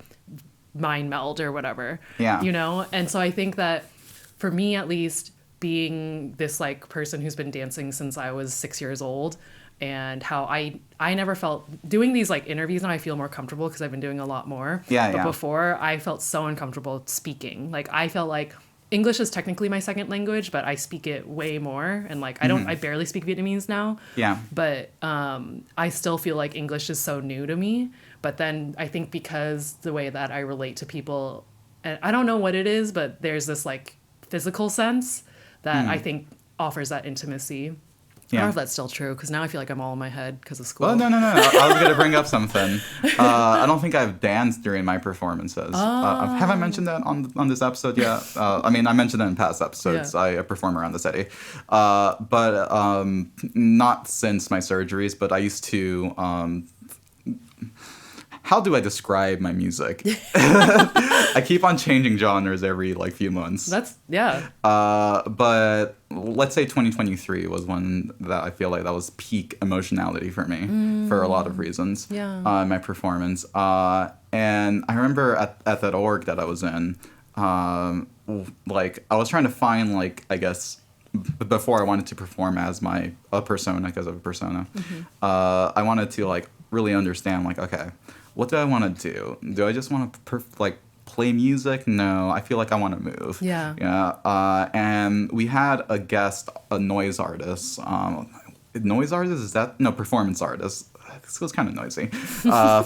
mind meld or whatever. Yeah. You know? And so I think that for me at least, being this like person who's been dancing since I was 6 years old, and how I never felt doing these like interviews now I feel more comfortable because I've been doing a lot more. Yeah, but yeah. before I felt so uncomfortable speaking. Like I felt like English is technically my second language, but I speak it way more. And like I barely speak Vietnamese now. Yeah. But I still feel like English is so new to me. But then I think because the way that I relate to people, and I don't know what it is, but there's this like physical sense that I think offers that intimacy. I don't know if that's still true, because now I feel like I'm all in my head because of school. Well, no. I was going to bring up something. I don't think I've danced during my performances. Have I mentioned that on this episode yet? I mean, I mentioned it in past episodes. Yeah. I perform around the city. But not since my surgeries, but I used to... how do I describe my music? I keep on changing genres every like few months. But let's say 2023 was one that I feel like that was peak emotionality for me for a lot of reasons. Yeah. My performance. And I remember at that org that I was in, like I was trying to find like, I guess, before I wanted to perform as a persona, because of a persona, I wanted to like really understand like, okay, what do I want to do? Do I just want to play music, no. I feel like I want to move. Yeah. Yeah. And we had a guest, a noise artist. Noise artist? Is that? No, performance artist. This was kind of noisy.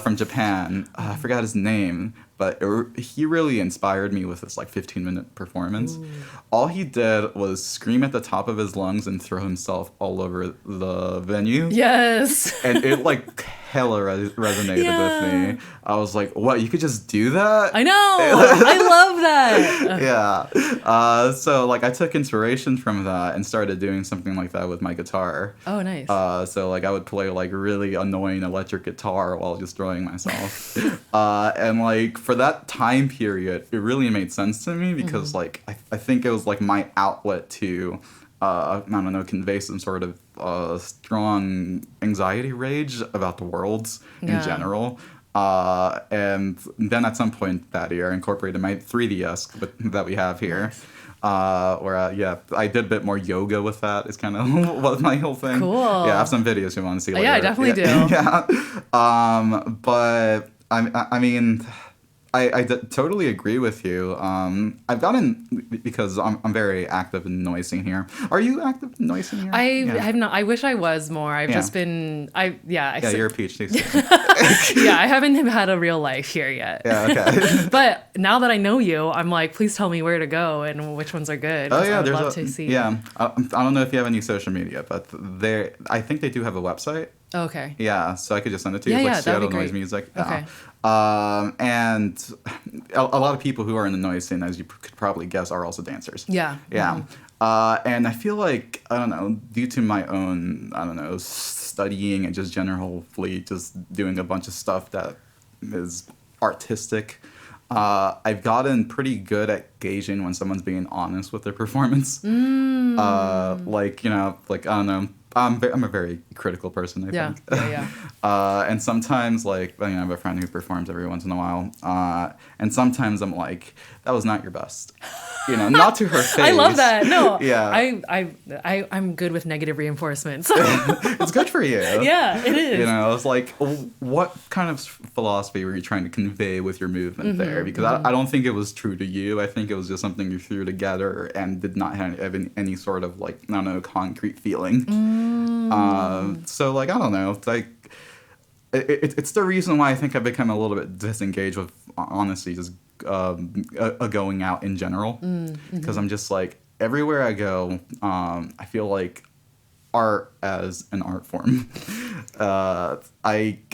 From Japan. I forgot his name. But he really inspired me with this like 15-minute performance. Ooh. All he did was scream at the top of his lungs and throw himself all over the venue. Yes. And it like hella resonated with me. I was like, what, you could just do that? I know. I love that. Yeah. So like I took inspiration from that and started doing something like that with my guitar. Oh, nice. So like I would play like really annoying electric guitar while destroying myself. And like for that time period, it really made sense to me because like I think it was like my outlet to I don't know, convey some sort of strong anxiety rage about the world in general. And then at some point that year, I incorporated my 3DS that we have here. Where I did a bit more yoga with that. Is kind of what my whole thing. Cool. Yeah, I have some videos you want to see later. Yeah, I definitely do. Yeah. But I mean, I totally agree with you. I've gotten, because I'm very active in noising here. Are you active in noising here? I've not. I wish I was more. I've just been. Yeah, you're a PhD student. Yeah, I haven't had a real life here yet. Yeah, okay. But now that I know you, I'm like, please tell me where to go and which ones are good. Oh yeah, I'd love to see. Yeah, I don't know if you have any social media, but I think they do have a website. Okay. Yeah, so I could just send it to you. Yeah, It's like yeah, Seattle that'd be Noise great. Music. Okay. And a lot of people who are in the noise scene, as you could probably guess, are also dancers. Yeah. Yeah. And I feel like, I don't know, due to my own, I don't know, studying and just generally just doing a bunch of stuff that is artistic, I've gotten pretty good at gauging when someone's being honest with their performance. Like, you know, like, I don't know, I'm a very critical person, I think. Yeah. And sometimes, like, you know, I have a friend who performs every once in a while, and sometimes I'm like, that was not your best. You know, not to her face. I love that. No. Yeah. I'm good with negative reinforcement. So. It's good for you. Yeah, it is. You know, it's like, what kind of philosophy were you trying to convey with your movement there? Because I don't think it was true to you. I think it was just something you threw together and did not have any sort of, like, I don't know, concrete feeling. So, like, I don't know. It's like, it's the reason why I think I've become a little bit disengaged with, honestly, just going out in general. Because I'm just like, everywhere I go, I feel like art as an art form.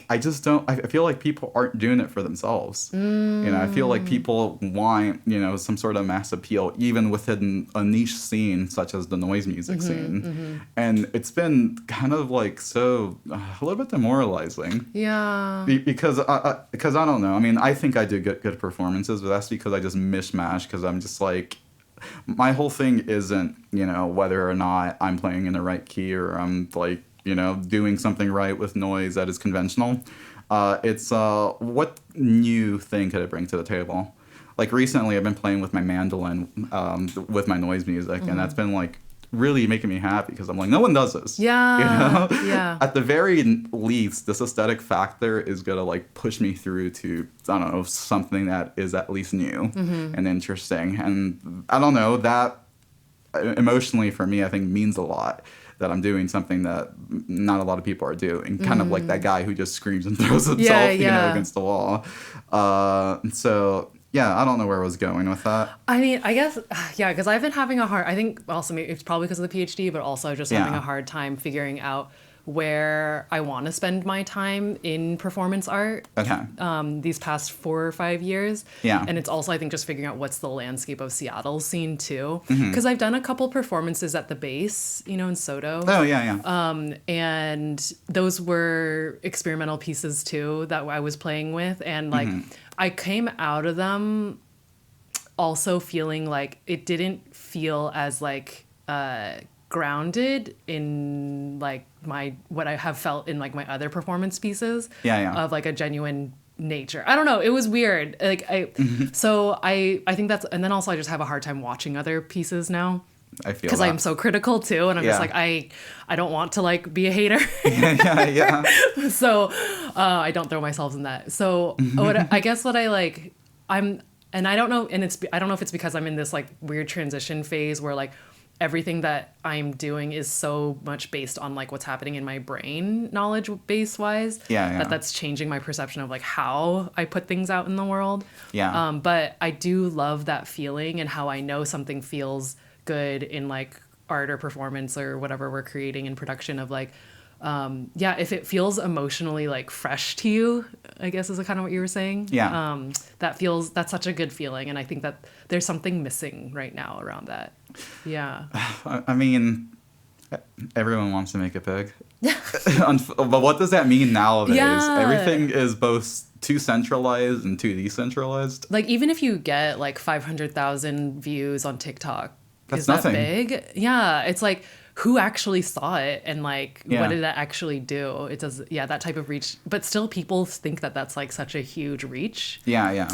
I just don't. I feel like people aren't doing it for themselves. You know, I feel like people want, you know, some sort of mass appeal, even within a niche scene such as the noise music scene. And it's been kind of like a little bit demoralizing. Yeah. Because I don't know. I mean, I think I do good performances, but that's because I just mishmash. Because I'm just like, my whole thing isn't, you know, whether or not I'm playing in the right key or I'm, like, you know, doing something right with noise that is conventional. It's what new thing could I bring to the table? Like, recently I've been playing with my mandolin with my noise music, and that's been, like, really making me happy because I'm like, no one does this. Yeah. You know? Yeah. At the very least, this aesthetic factor is going to, like, push me through to, I don't know, something that is at least new and interesting. And I don't know, that emotionally for me, I think means a lot. That I'm doing something that not a lot of people are doing. Kind of like that guy who just screams and throws himself, you know, against the wall. So, yeah, I don't know where I was going with that. I mean, I guess, yeah, because I've been having a hard, I think also maybe it's probably because of the PhD, but also just having a hard time figuring out where I want to spend my time in performance art. Okay. These past 4 or 5 years. Yeah. And it's also, I think, just figuring out what's the landscape of Seattle's scene too. Because I've done a couple performances at the base, you know, in Soto. Oh, yeah. And those were experimental pieces too that I was playing with. And like, I came out of them also feeling like it didn't feel as like, grounded in like what I have felt in like my other performance pieces of like a genuine nature. I don't know. It was weird. Like so I think that's, and then also I just have a hard time watching other pieces now. I feel because I'm so critical too, and I'm just like I don't want to like be a hater. So I don't throw myself in that. So I guess what I like, And I don't know if it's because I'm in this like weird transition phase where like everything that I'm doing is so much based on like what's happening in my brain, knowledge base wise. That's changing my perception of like how I put things out in the world. But I do love that feeling and how I know something feels good in like art or performance or whatever we're creating in production of like, if it feels emotionally like fresh to you, I guess is kind of what you were saying. That's such a good feeling. And I think that there's something missing right now around that. Yeah. I mean, everyone wants to make it big. But what does that mean nowadays? Everything is both too centralized and too decentralized. Like, even if you get like 500,000 views on TikTok, that's nothing. That big? Yeah. It's like, who actually saw it and like what did that actually do? It does, that type of reach, but still people think that that's like such a huge reach. I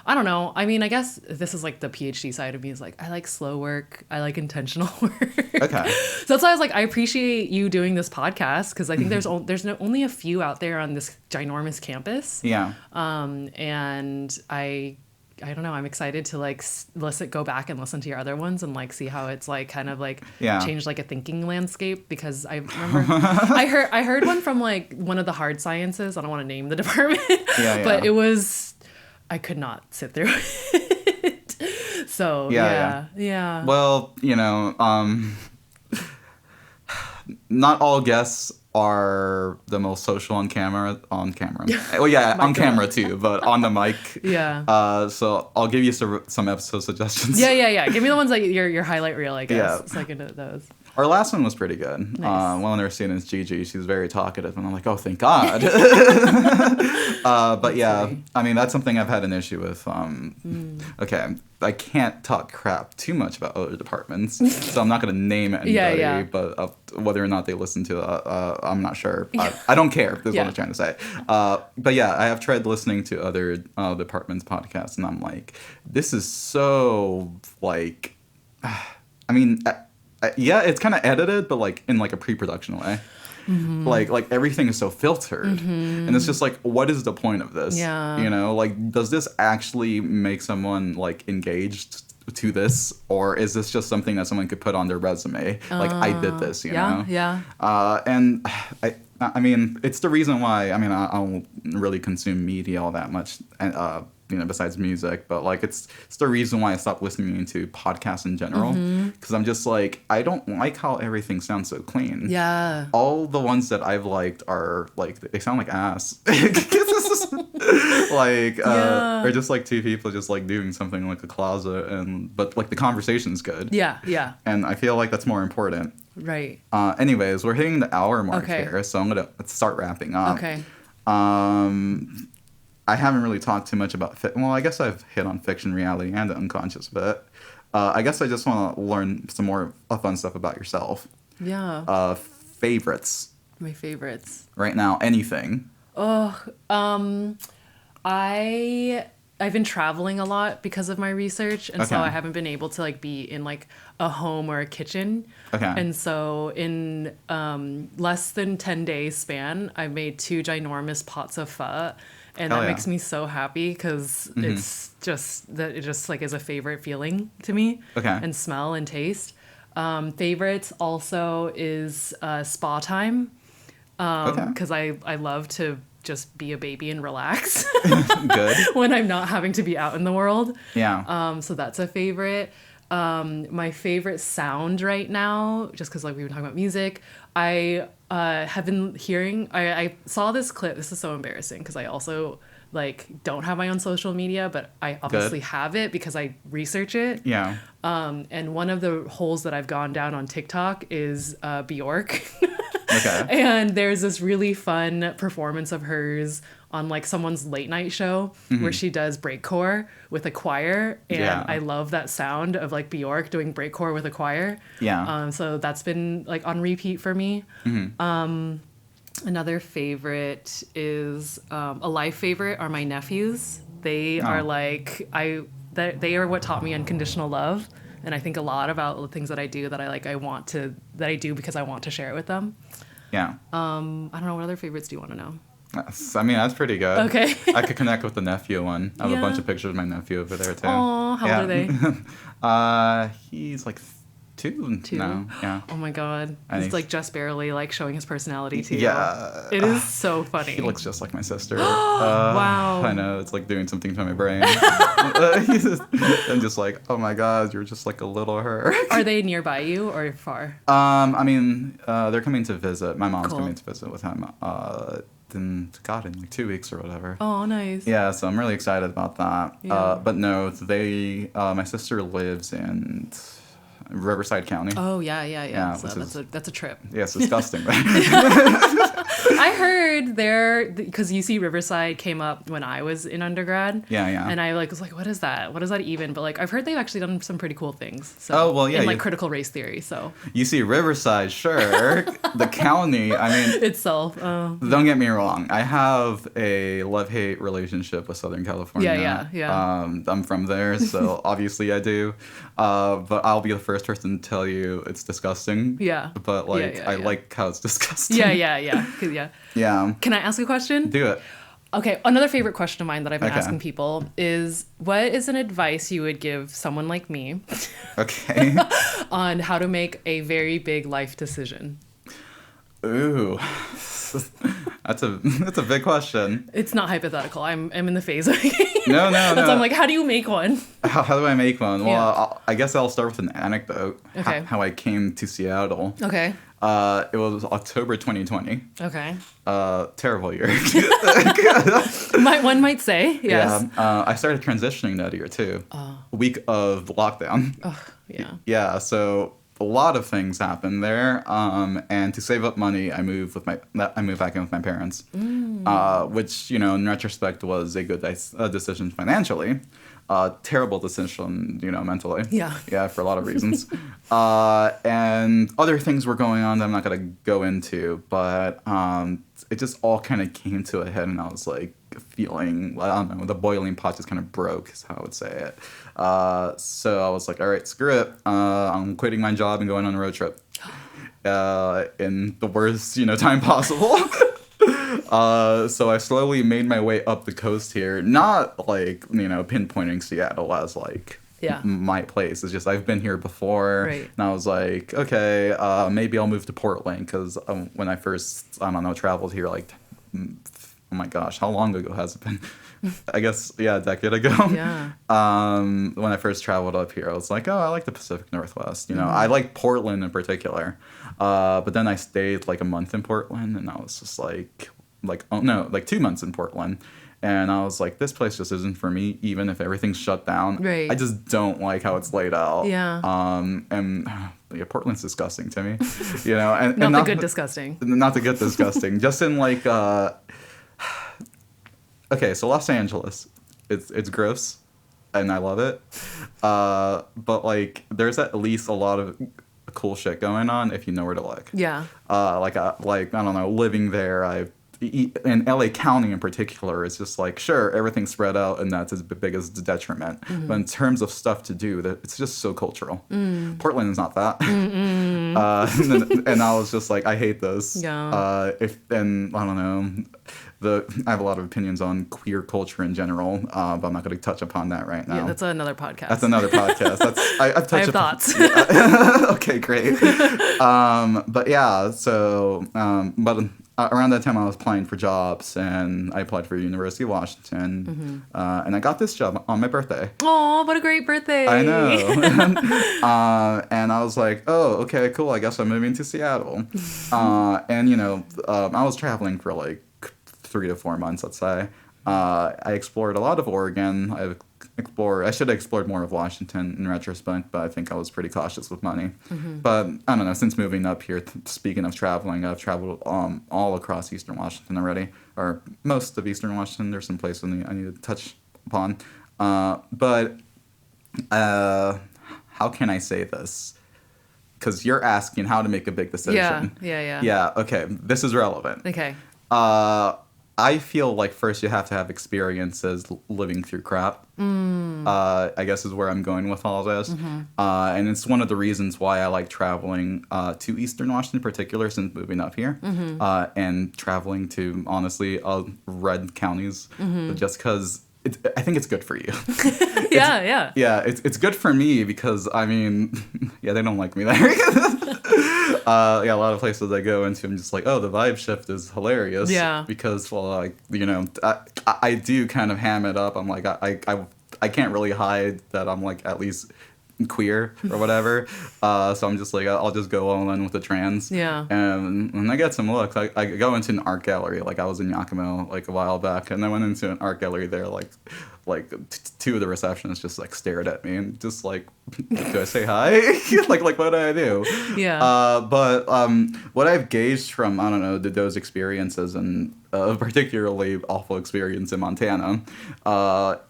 don't know. I mean, I guess this is like the PhD side of me is like, I like slow work, I like intentional work. Okay. So that's why I was like, I appreciate you doing this podcast because I think there's only a few out there on this ginormous campus. And I don't know. I'm excited to like go back and listen to your other ones and like see how it's like kind of like changed like a thinking landscape, because I remember I heard one from like one of the hard sciences. I don't want to name the department, but it was, I could not sit through it. So yeah. Well, not all guests are the most social on camera. On camera too, but on the mic. So I'll give you some episode suggestions. Give me the ones like your highlight reel, I guess. So I can do those. Our last one was pretty good. Nice. One of our students, Gigi, she's very talkative, and I'm like, oh, thank God. But I mean, that's something I've had an issue with. Okay, I can't talk crap too much about other departments, so I'm not going to name anybody, but whether or not they listen to it, I'm not sure. I don't care, is what I'm trying to say. But I have tried listening to other departments' podcasts, and I'm like, this is so, like, I mean... it's kind of edited, but like in like a pre-production way. Like everything is so filtered, and it's just like, what is the point of this? Like, does this actually make someone like engaged to this, or is this just something that someone could put on their resume? Like, I did this, you know? And I mean, it's the reason why, I mean, I don't really consume media all that much, and besides music, but like it's the reason why I stopped listening to podcasts in general, because I'm just like, I don't like how everything sounds so clean. All the ones that I've liked are like, they sound like ass. Like they're just like two people just like doing something in like a closet, but like the conversation's good. And I feel like that's more important. Right. Anyways, we're hitting the hour mark here, so I'm gonna start wrapping up. I haven't really talked too much about well, I guess I've hit on fiction, reality, and the unconscious, but I guess I just want to learn some more fun stuff about yourself. Favorites. My favorites. Right now, anything. I've been traveling a lot because of my research, and so I haven't been able to like be in like a home or a kitchen. And so in less than 10 days span, I made 2 ginormous pots of pho. And that makes me so happy because it's just that it just like is a favorite feeling to me. And smell and taste. Favorites also is spa time. Because I love to just be a baby and relax. Good. When I'm not having to be out in the world. So that's a favorite. My favorite sound right now, just because like we've been talking about music, I have been hearing, I saw this clip. This is so embarrassing because I also like don't have my own social media, but I obviously have it because I research it. And one of the holes that I've gone down on TikTok is Bjork. And there's this really fun performance of hers on like someone's late night show where she does breakcore with a choir, and I love that sound of like Bjork doing breakcore with a choir. So that's been like on repeat for me. Another favorite is a life favorite are my nephews. They are like they are what taught me unconditional love, and I think a lot about the things that I do that I do because I want to share it with them. I don't know, what other favorites do you want to know? I mean, that's pretty good. Okay. I could connect with the nephew one. I have a bunch of pictures of my nephew over there, too. Aw, how old are they? He's like 2 now. Yeah. Oh my god. And He's like just barely like showing his personality to you. Yeah. It is so funny. He looks just like my sister. Wow. I know, it's like doing something to my brain. I'm just like, oh my god, you're just like a little her. Are they nearby you or far? I mean, they're coming to visit. My mom's Cool. coming to visit with him. In like 2 weeks or whatever. Oh, nice. Yeah, so I'm really excited about that. Yeah. But no, my sister lives in Riverside County. Oh, yeah. So which that's a trip. Yeah, it's disgusting. I heard there, because UC Riverside came up when I was in undergrad. Yeah. And I was like, what is that? What is that even? But like, I've heard they've actually done some pretty cool things. So, Oh, well, yeah, in like critical race theory, so. You see Riverside, sure. The county, I mean, Itself. don't get me wrong. I have a love-hate relationship with Southern California. Yeah. I'm from there, so obviously I do. But I'll be the first person to tell you it's disgusting. Yeah. But like, I like how it's disgusting. Yeah. Yeah. Can I ask a question? Do it. Okay, another favorite question of mine that I've been Okay. asking people is, what is an advice you would give someone like me Okay. on how to make a very big life decision? Ooh. That's a big question. It's not hypothetical. I'm in the phase. No. So I'm like, how do you make one? How do I make one? Well, Yeah. I guess I'll start with an anecdote. Okay. How I came to Seattle. Okay. It was October 2020. Okay. Terrible year. One might say, yes. Yeah. I started transitioning that year too. Week of lockdown. Yeah. Yeah. So a lot of things happened there. And to save up money, I moved back in with my parents, which, in retrospect was a good decision financially. Terrible decision, mentally. Yeah. Yeah, for a lot of reasons. And other things were going on that I'm not going to go into, but it just all kind of came to a head, and I was like feeling, I don't know, the boiling pot just kind of broke, is how I would say it. So I was like, all right, screw it. I'm quitting my job and going on a road trip. In the worst, time possible. So I slowly made my way up the coast here, not like, pinpointing Seattle as like my place. It's just I've been here before, Right. and I was like, okay, maybe I'll move to Portland, because when I first, traveled here, like, oh my gosh, how long ago has it been? I guess, a decade ago. Yeah. When I first traveled up here, I was like, oh, I like the Pacific Northwest. I like Portland in particular. But then I stayed like a month in Portland, and I was just like 2 months in Portland. And I was like, this place just isn't for me, even if everything's shut down. Right. I just don't like how it's laid out. Yeah. And Portland's disgusting to me. And Not the good disgusting. Not the good disgusting. Just in like, okay, so Los Angeles, it's gross, and I love it. But like, there's at least a lot of cool shit going on if you know where to look. Yeah. I don't know, living there, in LA County in particular, it's just like, sure, everything's spread out, and that's as big as the detriment. But in terms of stuff to do, it's just so cultural. Portland is not that. And I was just like, I hate this. Yeah. And I don't know, I have a lot of opinions on queer culture in general, but I'm not going to touch upon that right now. Yeah, that's another podcast. That's another podcast. I've touched I have upon, thoughts. Okay, great. But yeah, so around that time I was applying for jobs, and I applied for University of Washington, and I got this job on my birthday. Oh, what a great birthday! I know. And I was like, oh, okay, cool. I guess I'm moving to Seattle. And I was traveling for like 3 to 4 months, let's say. I explored a lot of Oregon. I should have explored more of Washington in retrospect, but I think I was pretty cautious with money. But I don't know, since moving up here, speaking of traveling, I've traveled all across Eastern Washington already, or most of Eastern Washington. There's some places I need to touch upon. But how can I say this? Because you're asking how to make a big decision. Yeah. Yeah, okay, this is relevant. Okay. I feel like first you have to have experiences living through crap. I guess is where I'm going with all this. And it's one of the reasons why I like traveling to Eastern Washington in particular since moving up here. And traveling to, honestly, red counties just because I think it's good for you. Yeah. Yeah, it's good for me because, I mean, yeah, they don't like me there. Yeah, a lot of places I go into, I'm just like, oh, the vibe shift is hilarious. Yeah. Because, well, like, you know, I do kind of ham it up. I'm like, I can't really hide that I'm, like, at least queer or whatever. So I'm just like, I'll just go all in with the trans. Yeah. And I get some looks. I go into an art gallery. Like, I was in Yakima, like, a while back, and I went into an art gallery there, like two of the receptionists just like stared at me and just like, do I say hi? like what do I do? Yeah. But what I've gauged from, I don't know, those experiences and particularly awful experience in Montana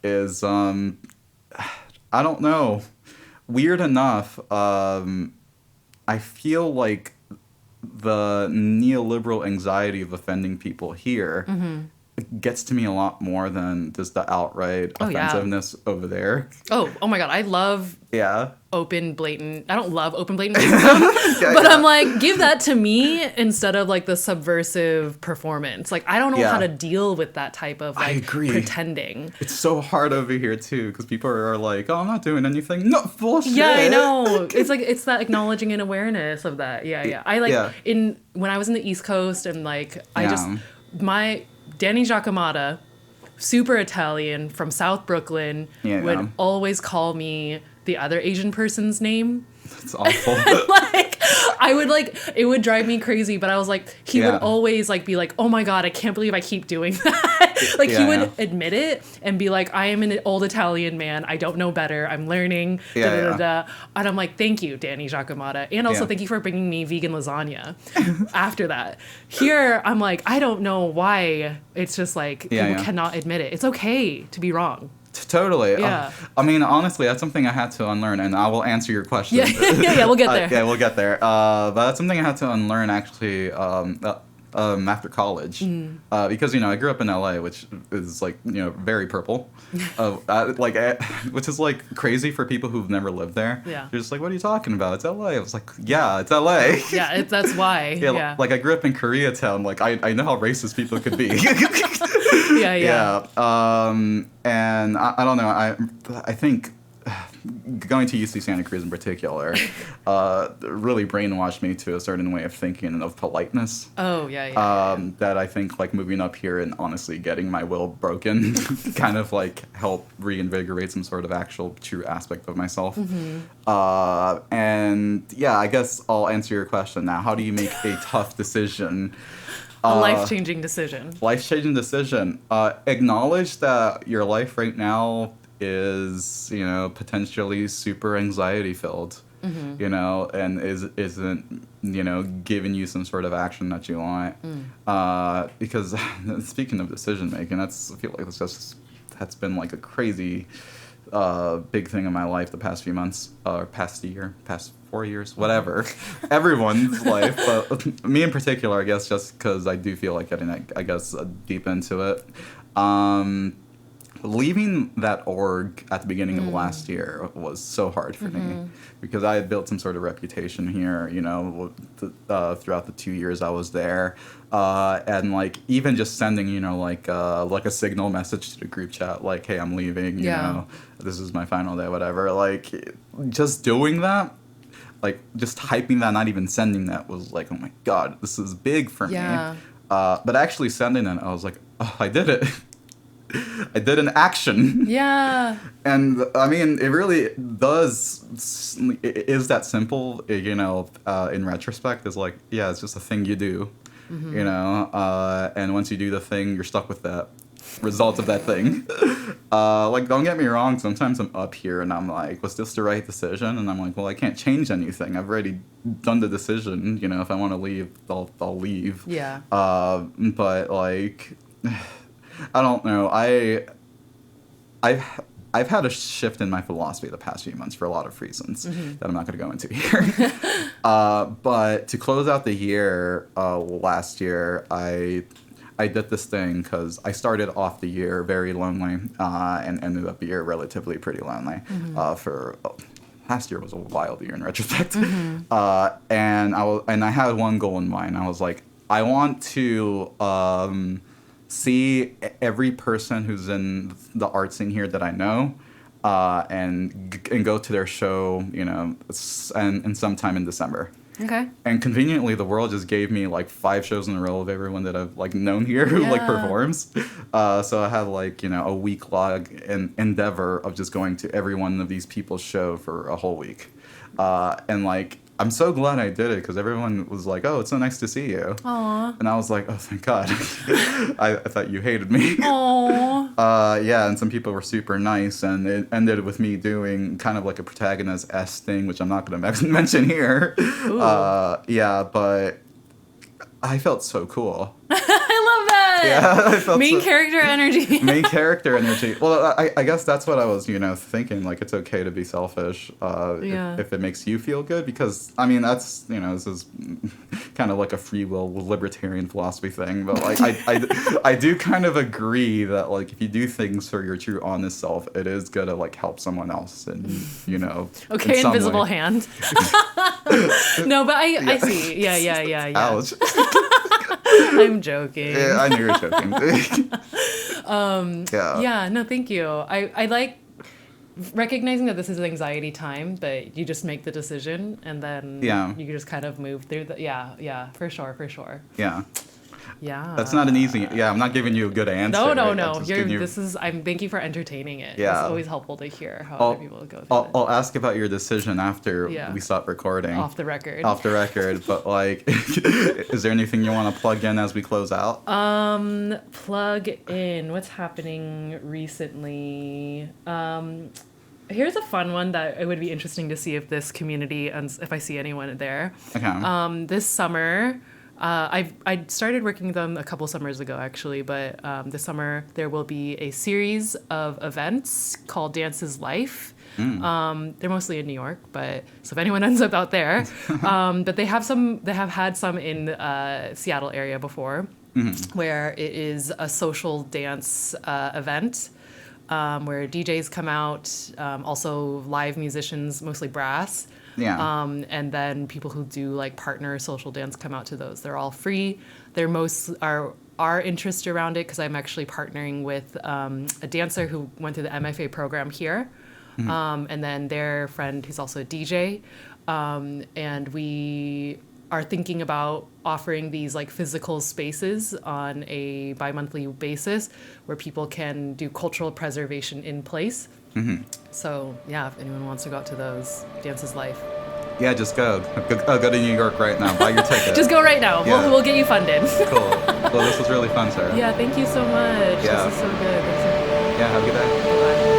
is I don't know. Weird enough, I feel like the neoliberal anxiety of offending people here gets to me a lot more than just the outright offensiveness over there. Oh my God. I love Yeah. open, blatant. I don't love open, blatant racism, but I'm like, give that to me instead of like the subversive performance. Like, I don't know how to deal with that type of like pretending. It's so hard over here too because people are like, oh, I'm not doing anything. No, bullshit. Yeah, I know. It's like, it's that acknowledging and awareness of that. Yeah. I like when I was in the East Coast and like, my Danny Giacomotta, super Italian from South Brooklyn, would always call me the other Asian person's name. That's awful. Like, I would like, it would drive me crazy, but I was like, he would always like be like, oh my God, I can't believe I keep doing that. Like he would admit it and be like, I am an old Italian man. I don't know better. I'm learning. And I'm like, thank you, Danny Giacomotta. And also thank you for bringing me vegan lasagna after that. Here, I'm like, I don't know why. It's just like, people cannot admit it. It's okay to be wrong. Totally. Yeah. I mean, honestly, that's something I had to unlearn, and I will answer your question. Yeah, we'll get there. Yeah, we'll get there. But that's something I had to unlearn, actually, after college. Because, you know, I grew up in LA, which is, like, you know, very purple. Which is, like, crazy for people who've never lived there. Yeah. They're just like, what are you talking about? It's LA. I was like, yeah, it's LA. Yeah, that's why. Yeah. Like, I grew up in Koreatown. Like, I know how racist people could be. Yeah. And I don't know. I think going to UC Santa Cruz in particular really brainwashed me to a certain way of thinking and of politeness. Oh, yeah. That I think like moving up here and honestly getting my will broken kind of like helped reinvigorate some sort of actual true aspect of myself. And yeah, I guess I'll answer your question now. How do you make a tough decision? A life-changing decision. Life-changing decision. Acknowledge that your life right now is, you know, potentially super anxiety-filled, you know, and isn't, you know, giving you some sort of action that you want. Because speaking of decision-making, I feel like that's been like a crazy big thing in my life the past few months, or past 4 years, whatever. Everyone's life, but me in particular, I guess, just because I do feel like getting, I guess, deep into it. Leaving that org at the beginning of last year was so hard for me because I had built some sort of reputation here, you know, throughout the 2 years I was there. And like even just sending, you know, like a signal message to the group chat, like, hey, I'm leaving, you know, this is my final day, whatever. Like just doing that, like just typing that, not even sending that was like, oh my God, this is big for me. But actually sending it, I was like, oh, I did it. I did an action. Yeah. And I mean, it really does, it is that simple, you know, in retrospect, is like, yeah, it's just a thing you do, you know, and once you do the thing, you're stuck with that result of that thing. Like, don't get me wrong, sometimes I'm up here and I'm like, was this the right decision? And I'm like, well, I can't change anything. I've already done the decision, you know, if I want to leave, I'll leave. Yeah. But like, I don't know. I've had a shift in my philosophy the past few months for a lot of reasons that I'm not going to go into here. But to close out the year, last year, I I did this thing because I started off the year very lonely and ended up the year relatively pretty lonely. Last year was a wild year in retrospect. And I had one goal in mind. I was like, I want to see every person who's in the art scene here that I know, and go to their show, and sometime in December. Okay. And conveniently, the world just gave me like 5 shows in a row of everyone that I've like known here who like performs. So I had like a week-long endeavor of just going to every one of these people's show for a whole week, and like. I'm so glad I did it because everyone was like, "Oh, it's so nice to see you." Aww. And I was like, "Oh, thank God." I thought you hated me. Aww. Yeah, and some people were super nice, and it ended with me doing kind of like a protagonist-esque thing, which I'm not going to mention here. Yeah, but I felt so cool. I love that. Yeah, I felt main character energy. Main character energy. Well, I guess that's what I was, thinking. Like, it's okay to be selfish if it makes you feel good. Because, I mean, that's, this is kind of like a free will libertarian philosophy thing. But, like, I do kind of agree that, like, if you do things for your true honest self, it is going to, like, help someone else. And, Okay, invisible hand. No, but I see. Yeah. Ouch. I'm joking. Yeah, I knew you were joking. Yeah, no, thank you. I like recognizing that this is an anxiety time, but you just make the decision and then you just kind of move through the for sure. Yeah. That's not an easy. Yeah, I'm not giving you a good answer. No. Right? Thank you for entertaining it. Yeah. It's always helpful to hear how other people go through it. I'll ask about your decision after we stop recording. Off the record. But like, is there anything you want to plug in as we close out? Plug in. What's happening recently? Here's a fun one that it would be interesting to see if this community and if I see anyone there. Okay. This summer. I started working with them a couple summers ago, actually, but this summer there will be a series of events called Dance's Life. They're mostly in New York, so if anyone ends up out there, but they have had some in Seattle area before, where it is a social dance event. Where DJs come out, also live musicians, mostly brass. Yeah. And then people who do like partner social dance come out to those. They're all free. They're our interest around it because I'm actually partnering with a dancer who went through the MFA program here, and then their friend who's also a DJ, and we are thinking about offering these like physical spaces on a bi-monthly basis where people can do cultural preservation in place. So yeah, if anyone wants to go out to those, Dance's Life. Yeah, just go to New York right now. Buy your ticket. Just go right now. Yeah. We'll get you funded. Cool. Well, this was really fun, Sarah. Yeah, thank you so much. Yeah. This is so good. Yeah, have a good day. Bye.